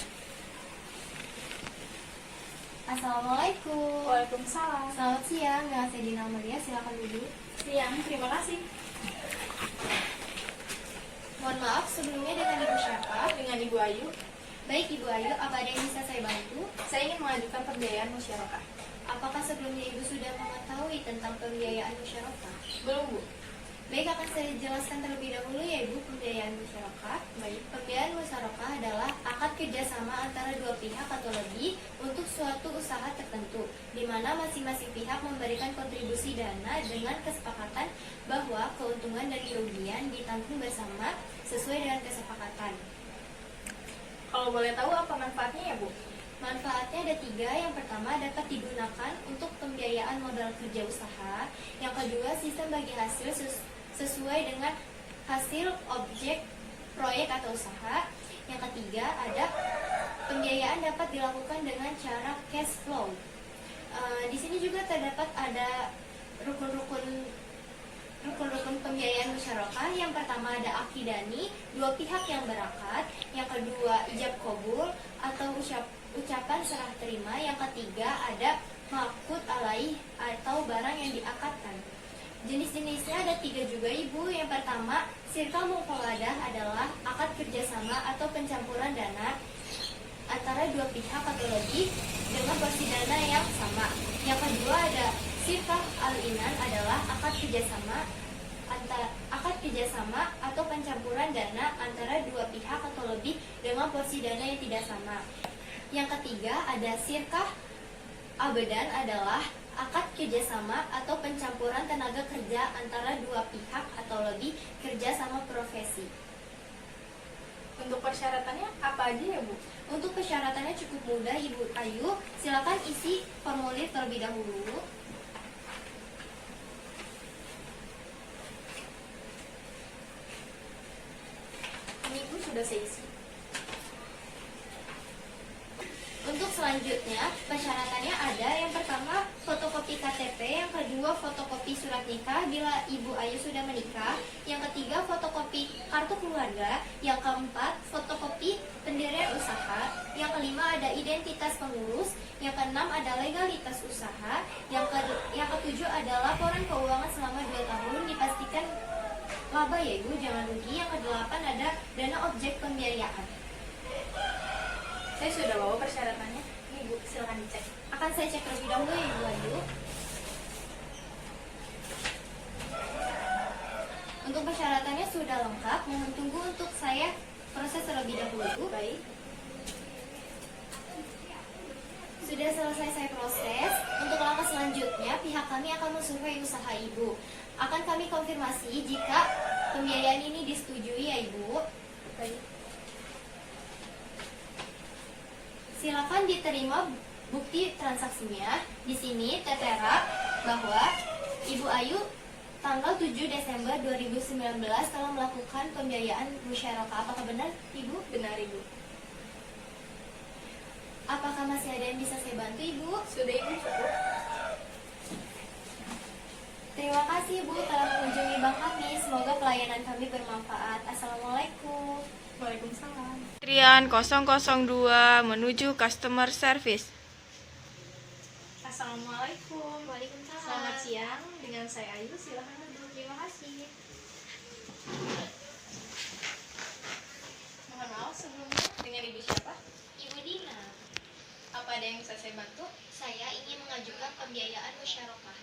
Assalamualaikum. Waalaikumsalam. Selamat siang, dengan saya Dina Maria, silakan duduk. Siang, terima kasih. Mohon maaf, sebelumnya dengan Ibu siapa? Dengan Ibu Ayu, Baik Ibu Ayu, apa ada yang bisa saya bantu? saya ingin mengajukan pembiayaan musyarakah. Apakah sebelumnya Ibu sudah mengetahui tentang pembiayaan musyarakah? Belum, Bu. Baik, akan saya jelaskan terlebih dahulu ya Ibu pembiayaan musyarakah. Baik. Pembiayaan musyarakah adalah akad kerjasama antara dua pihak atau lebih untuk suatu usaha tertentu, di mana masing-masing pihak memberikan kontribusi dana dengan kesepakatan bahwa keuntungan dan kerugian ditanggung bersama sesuai dengan kesepakatan. Kalau boleh tahu apa manfaatnya ya, Bu? Manfaatnya ada 3. Yang pertama, dapat digunakan untuk pembiayaan modal kerja usaha. Yang kedua, sistem bagi hasil sesuai dengan hasil objek proyek atau usaha. Yang ketiga, ada pembiayaan dapat dilakukan dengan cara cash flow. Di sini juga terdapat ada rukun-rukun pembiayaan musyarakah. Yang pertama ada akidani, dua pihak yang berakad. Yang kedua ijab kabul atau ucapan serah terima. Yang ketiga ada maqud alaih atau barang yang diakadkan. Jenis-jenisnya ada 3 juga Ibu. Yang pertama, sirka muqalladah adalah akad kerjasama atau pencampuran dana antara dua pihak atau lebih dengan porsi dana yang sama. Yang kedua ada sirkah al-inan adalah akad kerjasama atau pencampuran dana antara dua pihak atau lebih dengan porsi dana yang tidak sama. Yang ketiga ada sirkah abadan adalah akad kerjasama atau pencampuran tenaga kerja antara dua pihak atau lebih kerja sama profesi. Untuk persyaratannya apa aja ya Bu? Untuk persyaratannya cukup mudah Ibu Ayu. Silakan isi formulir terlebih dahulu. Ini Bu sudah saya isi. Untuk selanjutnya, persyaratannya ada yang pertama fotokopi KTP, yang kedua fotokopi surat nikah bila Ibu Ayu sudah menikah, yang ketiga fotokopi kartu keluarga, yang keempat fotokopi pendirian usaha, yang kelima ada identitas pengurus, yang keenam ada legalitas usaha, yang ketujuh ada laporan keuangan selama 2 tahun dipastikan laba ya Ibu, jangan rugi, yang kedelapan ada dana objek pembiayaan. Saya sudah bawa persyaratannya. Ini Bu, silakan dicek. Akan saya cek terlebih dahulu ya Ibu Ayu. Untuk persyaratannya sudah lengkap, mohon tunggu untuk saya proses terlebih dahulu. Baik. Sudah selesai saya proses. Untuk langkah selanjutnya, pihak kami akan mensurvei usaha Ibu. Akan kami konfirmasi jika pembiayaan ini disetujui ya Ibu. Baik. Silakan diterima bukti transaksinya. Di sini tertera bahwa Ibu Ayu tanggal 7 Desember 2019 telah melakukan pembiayaan musyarakah. Apakah benar Ibu? Benar Ibu. Apakah masih ada yang bisa saya bantu Ibu? Sudah Ibu, cukup. Terima kasih Ibu telah mengunjungi bank kami. Semoga pelayanan kami bermanfaat. Assalamualaikum. Waalaikumsalam. Antrian 002 menuju customer service. Assalamualaikum. Waalaikumsalam. Selamat siang, dengan saya Ayu, silahkan duduk. Terima kasih. Mohon maaf sebelumnya, dengan Ibu siapa? Ibu Dina, Apa ada yang bisa saya bantu? saya ingin mengajukan pembiayaan musyarakah.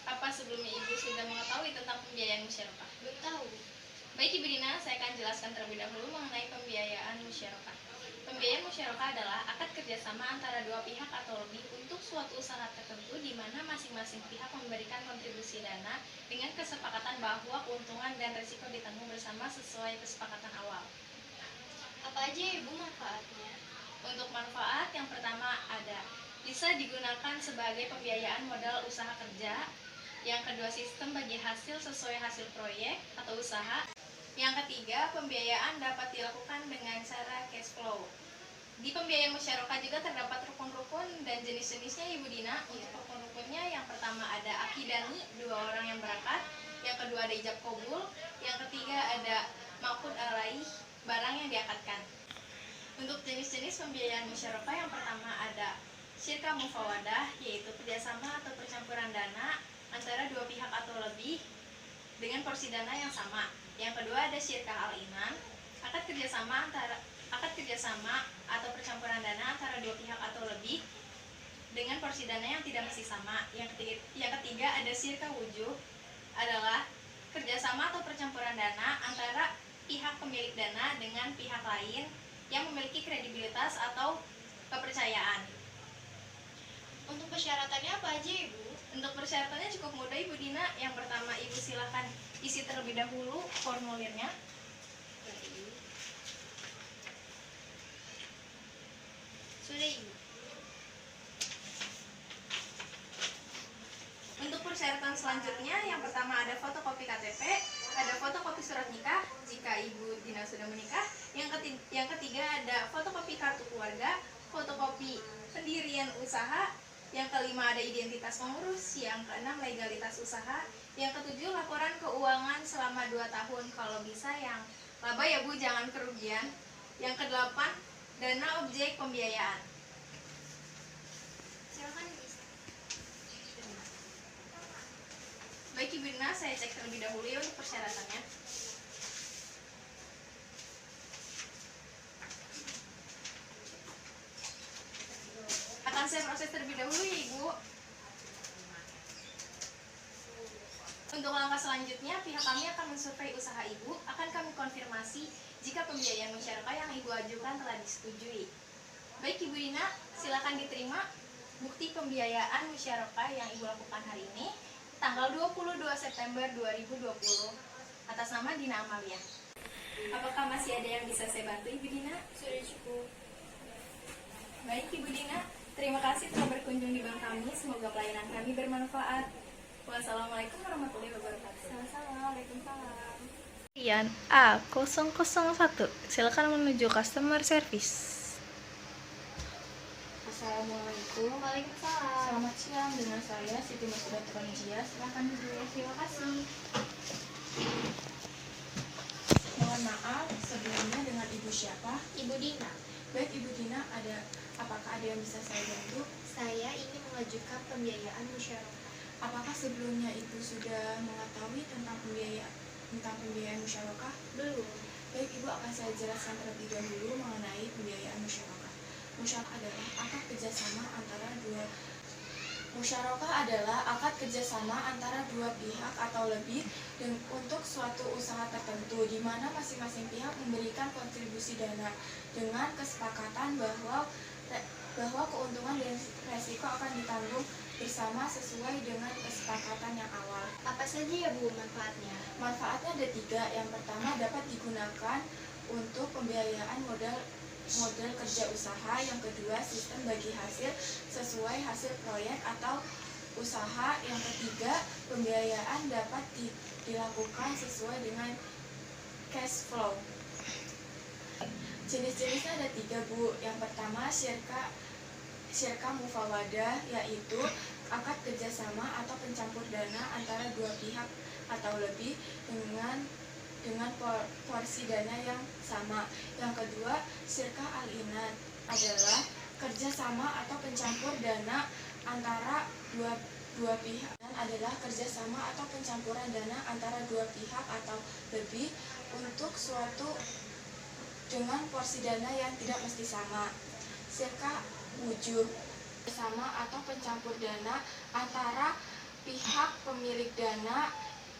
Apa sebelumnya Ibu sudah mengetahui tentang pembiayaan musyarakah? Belum tahu. Baik Ibu Dina, saya akan jelaskan terlebih dahulu mengenai pembiayaan musyarakah. Pembiayaan musyarakah adalah akad kerjasama antara dua pihak atau lebih untuk suatu usaha tertentu di mana masing-masing pihak memberikan kontribusi dana dengan kesepakatan bahwa keuntungan dan risiko ditanggung bersama sesuai kesepakatan awal. Apa aja Ibu manfaatnya? Untuk manfaat, yang pertama ada bisa digunakan sebagai pembiayaan modal usaha kerja. Yang kedua, sistem bagi hasil sesuai hasil proyek atau usaha. Yang ketiga, pembiayaan dapat dilakukan dengan cara cash flow. Di pembiayaan musyarakah juga terdapat rukun-rukun dan jenis-jenisnya Ibu Dina. Untuk rukun-rukunnya, yang pertama ada akidani, 2 orang yang berakat. Yang kedua ada ijab kabul. Yang ketiga ada maqud alaih, barang yang diakadkan. Untuk jenis-jenis pembiayaan musyarakah, yang pertama ada syirkah mufawadah, yaitu kerjasama atau percampuran dana antara dua pihak atau lebih dengan porsi dana yang sama. Yang kedua ada syirkah al-iman, akad kerjasama atau percampuran dana antara dua pihak atau lebih dengan porsi dana yang tidak mesti sama. Yang ketiga ada syirkah wujuh, adalah kerjasama atau percampuran dana antara pihak pemilik dana dengan pihak lain yang memiliki kredibilitas atau kepercayaan. Untuk persyaratannya apa aja Ibu? Untuk persyaratannya cukup mudah Ibu Dina. Yang pertama Ibu silahkan isi terlebih dahulu formulirnya. Sudah Ibu. Untuk persyaratan selanjutnya, yang pertama ada fotokopi KTP, ada fotokopi surat nikah jika Ibu Dina sudah menikah. Yang ketiga ada fotokopi kartu keluarga, fotokopi pendirian usaha. Yang kelima ada identitas pengurus, yang keenam legalitas usaha, yang ketujuh laporan keuangan selama 2 tahun kalau bisa yang laba ya Bu, jangan kerugian. Yang kedelapan dana objek pembiayaan. Silakan. Baik Ibu Dina, saya cek terlebih dahulu ya untuk persyaratannya. Akan saya proses terlebih dahulu ya Ibu. Untuk langkah selanjutnya, pihak kami akan mensurvei usaha Ibu. Akan kami konfirmasi jika pembiayaan musyarakah yang Ibu ajukan telah disetujui. Baik Ibu Dina, silakan diterima bukti pembiayaan musyarakah yang Ibu lakukan hari ini, tanggal 22 September 2020, atas nama Dina Amalia. Apakah masih ada yang bisa saya bantu, Ibu Dina? Sudah cukup. Baik, Ibu Dina. Terima kasih telah berkunjung di bank kami. Semoga pelayanan kami bermanfaat. Wassalamualaikum warahmatullahi wabarakatuh. Sama-sama. Waalaikumsalam. Antrian A001, silakan menuju customer service. Assalamualaikum. Waalaikumsalam. Selamat siang, dengan saya Siti Masudah Tukanjia. Silakan duduk. Terima kasih. Mohon maaf, sebelumnya dengan Ibu siapa? Ibu Dina, Baik Ibu Dina, apakah ada yang bisa saya bantu? saya ingin mengajukan pembiayaan musyawarah. Apakah sebelumnya Ibu sudah mengetahui tentang pembiayaan musyawarah? Belum. Baik, Ibu akan saya jelaskan terlebih dahulu mengenai pembiayaan musyawarah. Musyawarah adalah akad kerjasama antara dua pihak atau lebih untuk suatu usaha tertentu, di mana masing-masing pihak memberikan kontribusi dana dengan kesepakatan bahwa keuntungan dan resiko akan ditanggung bersama sesuai dengan kesepakatan yang awal. Apa saja ya Bu manfaatnya? Manfaatnya ada 3. Yang pertama, dapat digunakan untuk pembiayaan modal kerja usaha. Yang kedua, sistem bagi hasil sesuai hasil proyek atau usaha. Yang ketiga, pembiayaan dapat dilakukan sesuai dengan cash flow. Jenis-jenisnya ada 3 Bu. Yang pertama, syirka mufawadah, yaitu akad kerjasama atau pencampur dana antara dua pihak atau lebih dengan porsi dana yang sama. Yang kedua, syirka al-inat adalah kerjasama atau pencampur dana antara dua pihak, dan adalah kerjasama atau pencampuran dana antara dua pihak atau lebih untuk suatu dengan porsi dana yang tidak mesti sama. Syirka wujud bersama atau pencampur dana antara pihak pemilik dana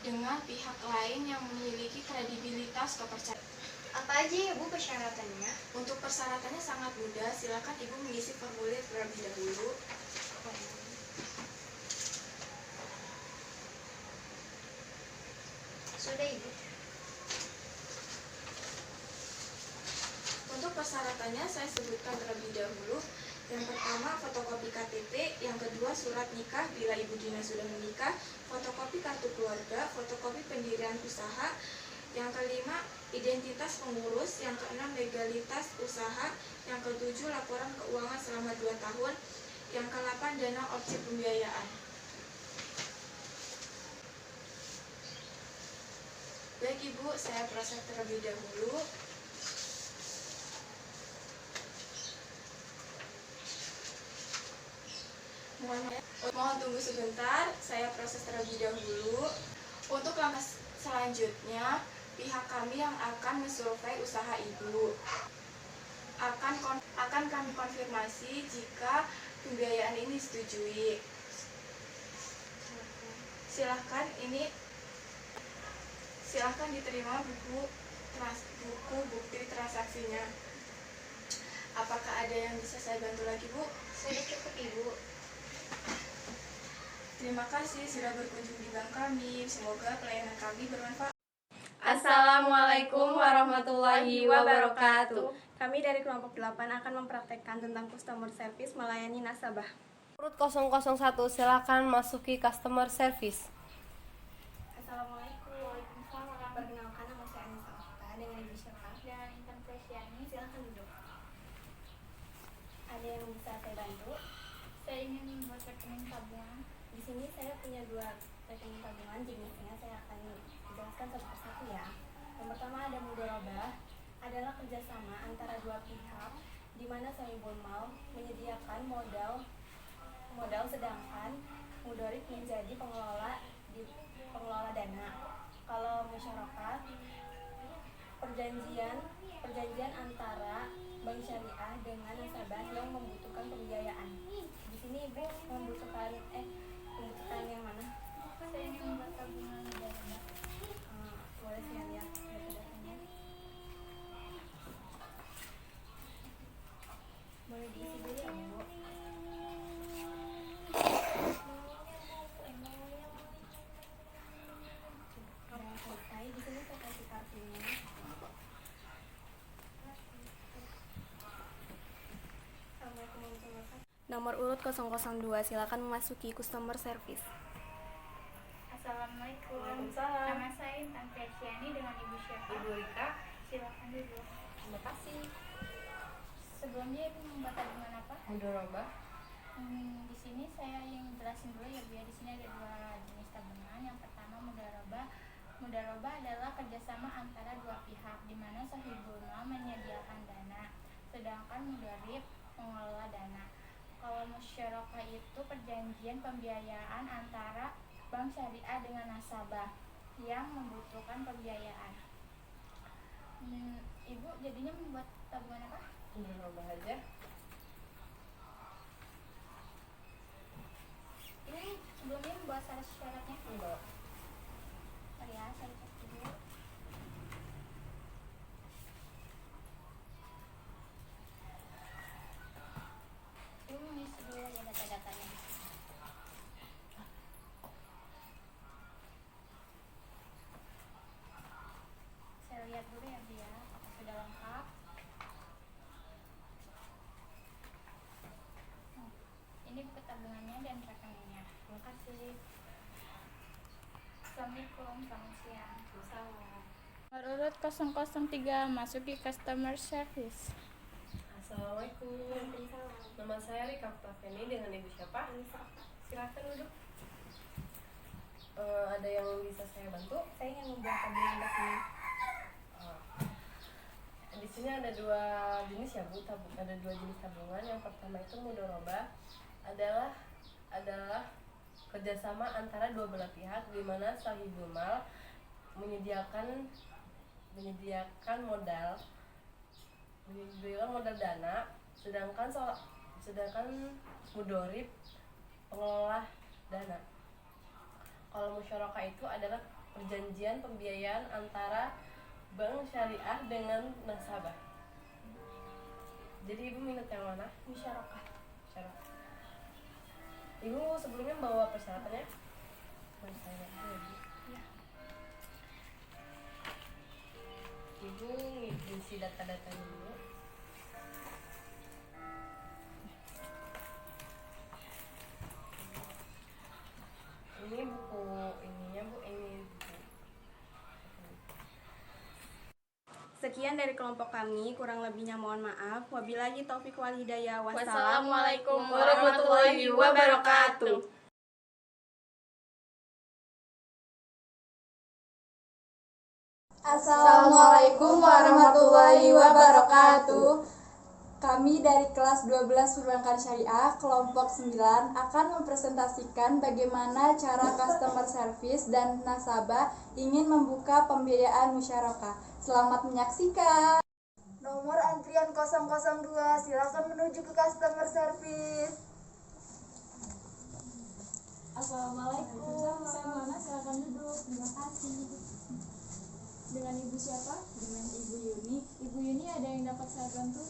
dengan pihak lain yang memiliki kredibilitas kepercayaan. Apa aja ya Bu persyaratannya? Untuk persyaratannya sangat mudah, silakan Ibu mengisi formulir terlebih dahulu. Sudah Ibu. Untuk persyaratannya saya sebutkan terlebih dahulu. Yang pertama, fotokopi KTP. Yang kedua, surat nikah bila Ibu Dina sudah menikah. Fotokopi kartu keluarga. Fotokopi pendirian usaha. Yang kelima, identitas pengurus. Yang keenam, legalitas usaha. Yang ketujuh, laporan keuangan selama 2 tahun. Yang ke-8, dana opsi pembiayaan. Baik Ibu, saya proses terlebih dahulu. Mohon tunggu sebentar, saya proses terlebih dahulu. Untuk langkah selanjutnya, pihak kami yang akan mensurvei usaha Ibu. Akan kami konfirmasi jika pembiayaan ini disetujui. Silahkan diterima buku bukti transaksinya. Apakah ada yang bisa saya bantu lagi, Bu? Sudah cukup Ibu. Terima kasih sudah berkunjung di bank kami. Semoga pelayanan kami bermanfaat. Assalamualaikum warahmatullahi wabarakatuh. Kami dari kelompok 8 akan mempraktekkan tentang customer service melayani nasabah. Urut 001, silakan masuki customer service. Assalamualaikum. Waalaikumsalam. Perkenalkan, nama saya Anissa Okta dengan Ibu Syarah dan Intan Presiani. Silakan duduk. Ada yang bisa saya bantu? Saya ingin membuat rekening tabungan. Di sini saya punya 2 rekening tabungan, jenisnya saya akan jelaskan satu persatu ya. Yang pertama ada mudharabah, adalah kerjasama antara 2 pihak di mana sahibul mal menyediakan modal sedangkan mudharib menjadi pengelola dana. Kalau musyarakah, perjanjian antara bank syariah dengan nasabah yang membutuhkan pembiayaan. Di sini Ibu membutuhkan yang mana? Saya ingin membuat tabungan mudharabah. Boleh saya lihat data-datanya? Boleh diisi dulu ya Bu. Udah selesai, di sini saya kasih kartunya. Nomor urut 002, silakan memasuki customer service. Assalamualaikum. Waalaikumsalam. Nama saya Intan Fesyani, dengan Ibu siapa? Ibu Rika. Silakan duduk. Terima kasih. Sebelumnya Ibu membuat tabungan apa? Mudoroba. Di sini saya yang jelasin dulu ya Bu ya. Di sini ada dua jenis tabungan. Yang pertama mudaroba. Mudaroba adalah kerjasama antara dua pihak di mana sahibul mal menyediakan dana, sedangkan mudarib mengelola dana. Kalau musyarakah itu perjanjian pembiayaan antara bank syariah dengan nasabah yang membutuhkan pembiayaan. Ibu jadinya membuat tabungan apa? Mudoroba aja. Ini sebelumnya membuat syarat-syaratnya? Enggak. Bentar ya, saya cek dulu. Ibu mengisi dulu ya data-datanya. Saya lihat dulu ya Bu ya, apakah sudah lengkap. Ini buku tabungannya dan rekeningnya. Terima kasih. Assalamualaikum, selamat siang. Nomor urut 003, masuki customer service. Assalamualaikum. Nama saya Rika Feni, dengan Ibu siapa? Silakan duduk. Ada yang bisa saya bantu? Saya ingin membuat tabungan rekening. Di sini ada dua jenis ya Bu, ada dua jenis tabungan. Yang pertama itu mudoroba, adalah kerjasama antara dua belah pihak di mana sahibul mal menyediakan modal dana, sedangkan mudorib pengelola dana. Kalau musyarakah itu adalah perjanjian pembiayaan antara bank syariah dengan nasabah. Jadi Ibu minat yang mana? Musyarakah. Ibu sebelumnya bawa persyaratannya? Ibu ngisi data-data dulu. Ini buku ininya Bu, ini buku. Sekian dari kelompok kami, kurang lebihnya mohon maaf. Wabillahi taufik wal hidayah. Wassalamualaikum warahmatullahi wabarakatuh. Assalamualaikum warahmatullahi wabarakatuh. Kami dari kelas 12 Perbankan Syariah kelompok 9 akan mempresentasikan bagaimana cara customer service dan nasabah ingin membuka pembiayaan musyarakah. Selamat menyaksikan. Nomor antrian 002, silakan menuju ke customer service. Assalamualaikum. Saya Mana, silakan duduk. Terima kasih. Dengan Ibu siapa? Dengan Ibu Yuni. Ibu Yuni, ada yang dapat saya bantu?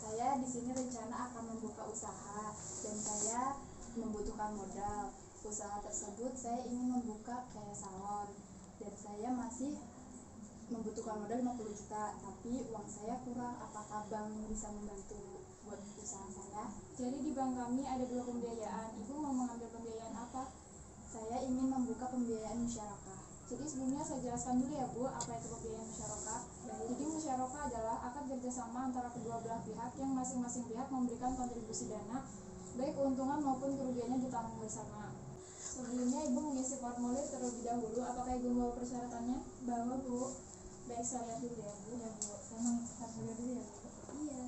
Saya di sini rencana akan membuka usaha dan saya membutuhkan modal. Usaha tersebut saya ingin membuka kayak salon dan saya masih membutuhkan modal 50 juta, tapi uang saya kurang. Apakah bank bisa membantu buat usaha saya? Jadi di bank kami ada dua pembiayaan. Ibu mau mengambil pembiayaan apa? Saya ingin membuka pembiayaan musyarakah. Jadi sebelumnya saya jelaskan dulu ya Bu, apa itu pembiayaan musyarakah. Jadi musyarakah adalah akad kerjasama antara kedua belah pihak yang masing-masing pihak memberikan kontribusi dana, baik keuntungan maupun kerugiannya ditanggung bersama. Sebelumnya Ibu mengisi formulir terlebih dahulu. Apakah Ibu bawa persyaratannya? Bawa Bu. Baik, saya lihat dulu ya Bu. Ya Bu, saya mengisi formulir dulu ya Bu. Iya.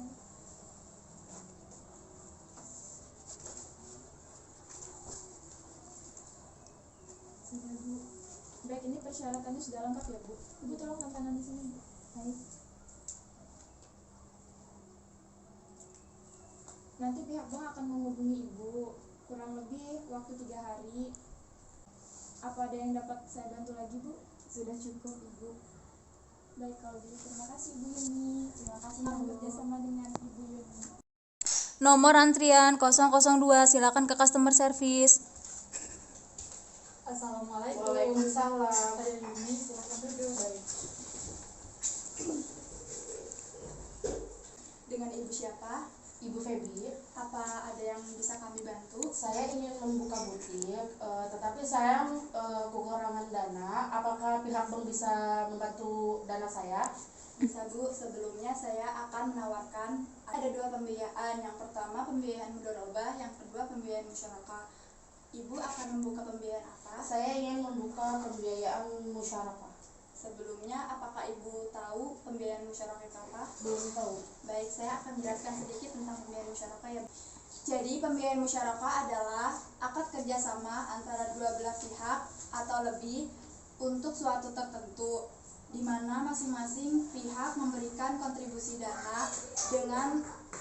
Sudah Bu. Baik, ini persyaratannya sudah lengkap ya Bu. Ibu tolong tanda tangan di sini Bu. Baik. Nanti pihak bank akan menghubungi Ibu kurang lebih waktu 3 hari. Apa ada yang dapat saya bantu lagi Bu? Sudah cukup Ibu. Baik, kalau gitu terima kasih Ibu Yuni. Terima kasih bekerja sama dengan Ibu Yuni. Nomor antrian 002, silakan ke customer service. Assalamualaikum. Waalaikumsalam. Ada Yuni, silakan duduk. Baik. Dengan Ibu siapa? Ibu Febri. Apa ada yang bisa kami bantu? Saya ingin membuka butik, tetapi saya kekurangan dana. Apakah pihak bank bisa membantu dana saya? Bisa Bu, sebelumnya saya akan menawarkan ada 2 pembiayaan. Yang pertama pembiayaan mudharabah, yang kedua pembiayaan musyarakah. Ibu akan membuka pembiayaan apa? Saya ingin membuka pembiayaan musyarakah. Sebelumnya, apakah Ibu tahu pembiayaan musyarakah itu apa? Belum tahu. Baik, saya akan menjelaskan sedikit tentang pembiayaan musyarakah ya. Jadi, pembiayaan musyarakah adalah akad kerjasama antara dua belah pihak atau lebih untuk suatu tertentu, di mana masing-masing pihak memberikan kontribusi dana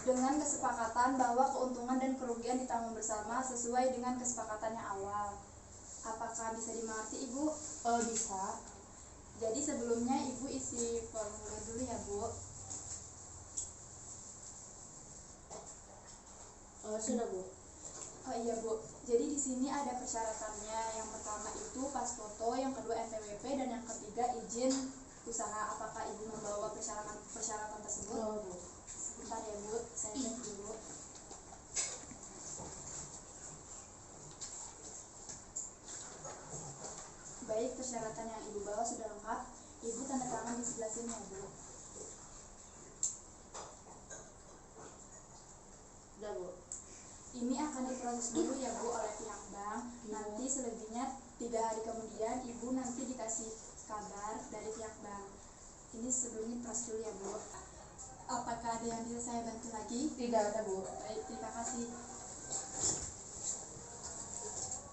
dengan kesepakatan bahwa keuntungan dan kerugian ditanggung bersama sesuai dengan kesepakatan yang awal. Apakah bisa dimengerti, Ibu? Bisa. Jadi sebelumnya Ibu isi formulir dulu ya, Bu. Sudah, Bu. Oh iya, Bu. Jadi di sini ada persyaratannya. Yang pertama itu pas foto, yang kedua NPWP, dan yang ketiga izin usaha. Apakah Ibu membawa persyaratan tersebut? Bu. Sebentar ya, Bu. Saya cek dulu. Baik, persyaratan yang Ibu bawa sudah lengkap. Ibu tanda tangan di sebelah sini ya, Bu. Sudah, Bu. Ini akan diproses dulu ya, Bu, oleh pihak bank. Nanti selebihnya 3 hari kemudian Ibu nanti dikasih kabar dari pihak bank. Ini sebelumnya proses dulu ya, Bu. Apakah ada yang bisa saya bantu lagi? Tidak ada, Bu. Baik, terima kasih.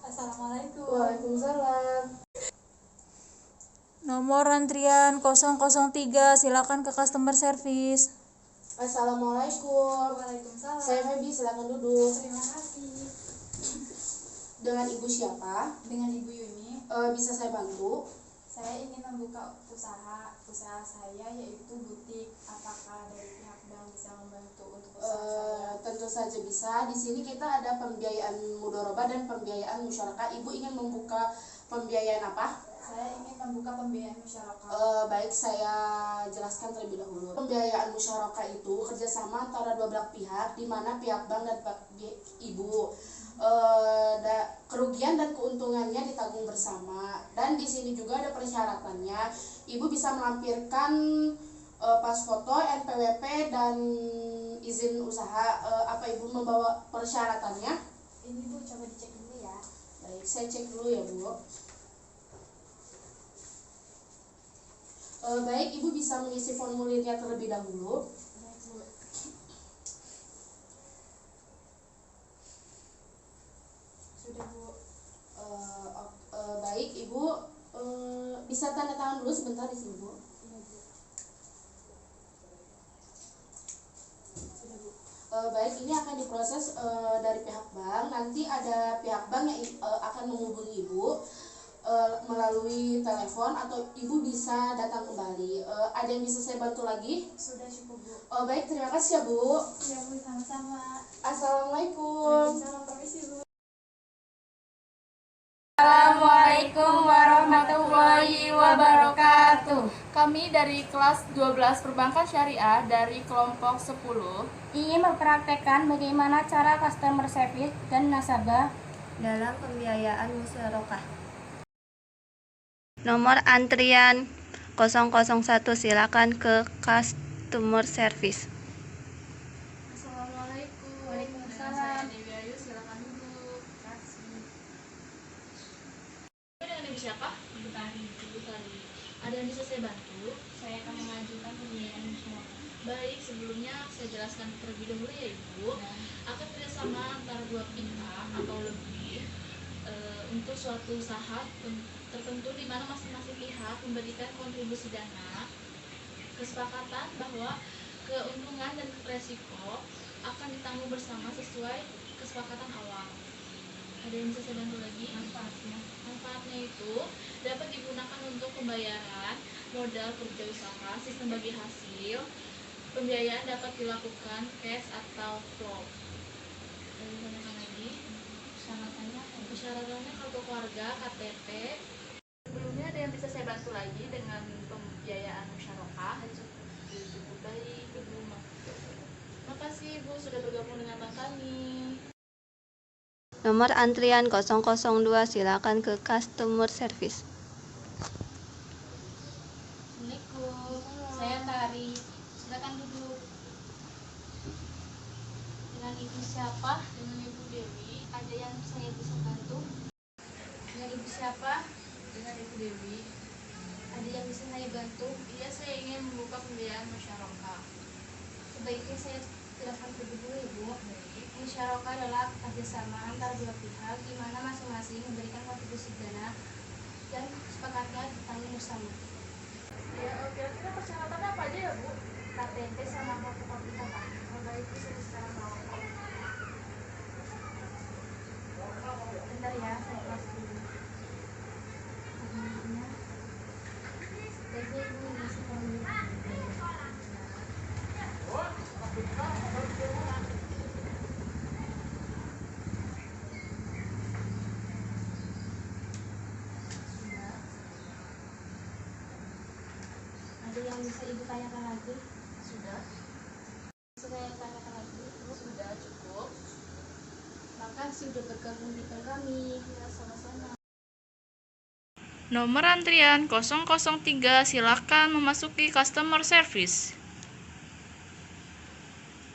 Assalamualaikum. Waalaikumsalam. Nomor antrian 003, silakan ke customer service. Assalamualaikum. Waalaikumsalam. Saya Febi, silakan duduk. Terima kasih. Dengan Ibu siapa? Dengan Ibu Yuni. Bisa saya bantu? Saya ingin membuka usaha saya yaitu butik. Apakah dari pihak bank bisa membantu untuk usaha saya? Tentu saja bisa. Di sini kita ada pembiayaan mudharabah dan pembiayaan musyarakah. Ibu ingin membuka pembiayaan apa? Saya ingin membuka pembiayaan musyarakah. Baik, saya jelaskan terlebih dahulu. Pembiayaan musyarakah itu kerjasama antara dua belah pihak, di mana pihak bank dan Ibu. Kerugian dan keuntungannya ditanggung bersama. Dan di sini juga ada persyaratannya. Ibu bisa melampirkan pas foto, NPWP, dan izin usaha. Apa Ibu membawa persyaratannya? Ini Bu, coba dicek dulu ya. Baik, saya cek dulu ya, Bu. Baik, Ibu bisa mengisi formulirnya terlebih dahulu. Baik, Bu. Sudah, Bu. Baik, Ibu bisa tanda tangan dulu sebentar di sini, Bu. Iya, Bu. Sudah, Bu. Baik, ini akan diproses dari pihak bank. Nanti ada pihak bank yang akan menghubungi Ibu melalui telepon, atau Ibu bisa datang kembali. Ada yang bisa saya bantu lagi? Sudah cukup, Bu. Baik, terima kasih ya, Bu. Iya, Bu, sama-sama. Assalamualaikum. Waalaikumsalam, permisi, Bu. Assalamualaikum warahmatullahi wabarakatuh. Kami dari kelas 12 Perbankan Syariah dari kelompok 10 ingin mempraktekkan bagaimana cara customer service dan nasabah dalam pembiayaan musyarakah. Nomor antrian 001, silakan ke customer service. Assalamualaikum. Waalaikumsalam. Saya Dewi Ayu, silakan duduk. Terima kasih. Dengan Ibu siapa? Ibu Tari. Ibu Tari. Ada yang bisa saya bantu? Saya akan mengajukan pembiayaan musyarakah. Baik, sebelumnya saya jelaskan terlebih dahulu ya Ibu. Akan kerjasama antara dua pihak atau lebih untuk suatu usaha tertentu di mana masing-masing pihak memberikan kontribusi dana. Kesepakatan bahwa keuntungan dan resiko akan ditanggung bersama sesuai kesepakatan awal. Ada yang bisa saya bantu lagi? Manfaatnya itu dapat digunakan untuk pembayaran modal kerja usaha, sistem bagi hasil. Pembiayaan dapat dilakukan cash atau flow. Ada yang ditanyakan lagi? Persyaratannya kartu keluarga, KTP. Sebelumnya ada yang bisa saya bantu lagi dengan pembiayaan musyarakah? Cukup baik, Ibu. Terima kasih Ibu sudah bergabung dengan bank kami. Nomor antrian 002, silakan ke customer service. Assalamualaikum, saya Tari. Silakan duduk. Dengan Ibu siapa? Dengan Ibu Dewi. Ada yang saya bisa bantu? Dengan Ibu siapa? Dengan Ibu Dewi. Ada yang bisa saya bantu? Iya, saya ingin membuka pembiayaan musyarakah. Sebaiknya saya jelaskan lebih dulu, Ibu. Musyarakah adalah kerjasama antara dua pihak di mana masing-masing memberikan kontribusi dana dan sepakatnya ditanggung bersama. Ya, kira-kira persyaratannya apa aja ya, Bu? KTP sama fotokopi kakak. Baik, bisa sekarang mau. Bentar ya, saya kelas dulu. Sebaiknya Ibu mengisi formulir. Ada yang bisa Ibu tanyakan lagi? Sudah. Saya tanyakan lagi? Sudah, cukup. Makasih sudah bergabung di bank kami. Ya, sama-sama. Nomor antrian 003, silakan memasuki customer service.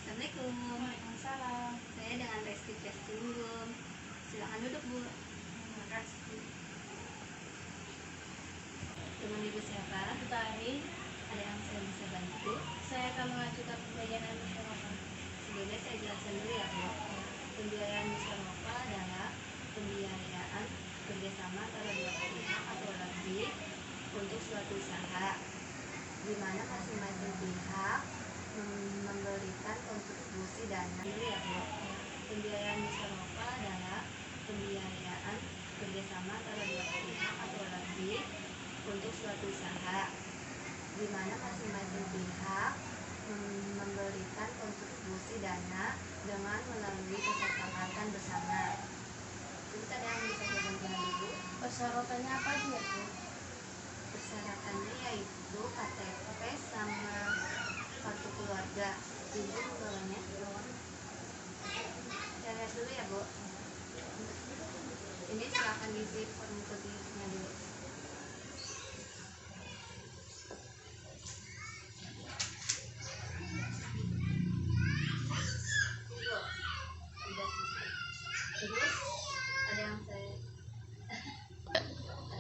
Assalamualaikum. Waalaikumsalam. Saya dengan Resti Cenggum. Silakan duduk, Bu. Terima kasih. Dengan Ibu siapa? Tari. Ada yang saya bisa bantu? Saya akan mengajukan pembiayaan musyarakah. Sebelumnya saya jelaskan dulu ya, Bu. Pembiayaan musyarakah adalah pembiayaan kerjasama antara dua pihak atau lebih untuk suatu usaha, di mana masing-masing pihak memberikan kontribusi dana. Dulu ya, Bu. Pembiayaan musyarakah adalah pembiayaan kerjasama antara dua pihak atau lebih untuk suatu usaha, di mana masing-masing pihak memberikan kontribusi dana dengan melalui kesepakatan bersama. Itu ada yang bisa saya bantu dulu. Persyaratannya apa aja ya, Bu? Persyaratannya yaitu KTP sama kartu keluarga. Ibu membawanya. Saya lihat dulu ya, Bu. Ini silakan diisi formulirnya dulu. Terus ada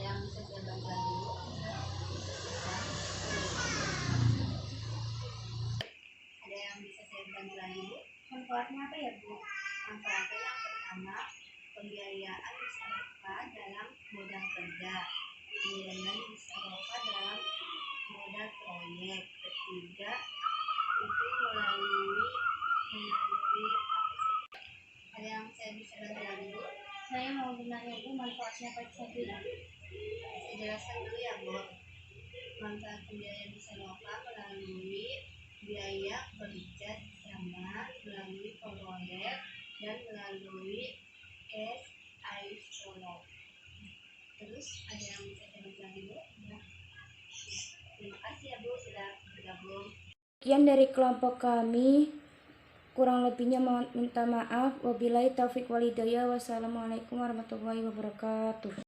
yang bisa saya bantu dulu. Ada yang bisa saya bantu lagi? Manfaatnya apa ya, Bu? Manfaatnya yang pertama, pembiayaan musyarakah dalam modal kerja. Pembiayaan musyarakah dalam modal proyek. Ketiga, itu melalui ada yang saya bisa bantu lagi, Bu? Saya mau bertanya, Bu, manfaatnya apa saja? Saya jelaskan dulu ya, Bu. Manfaat pembiayaan musyarakah melalui biaya kerja sama, melalui proyek, dan melalui SISOLO. Terus ada yang bisa saya bantu lagi, Bu? Ya. Terima kasih ya, Bu, sudah bergabung. Sekian dari kelompok kami. Kurang lebihnya mohon minta maaf. Wabillahi taufik walhidayah. Wassalamualaikum warahmatullahi wabarakatuh.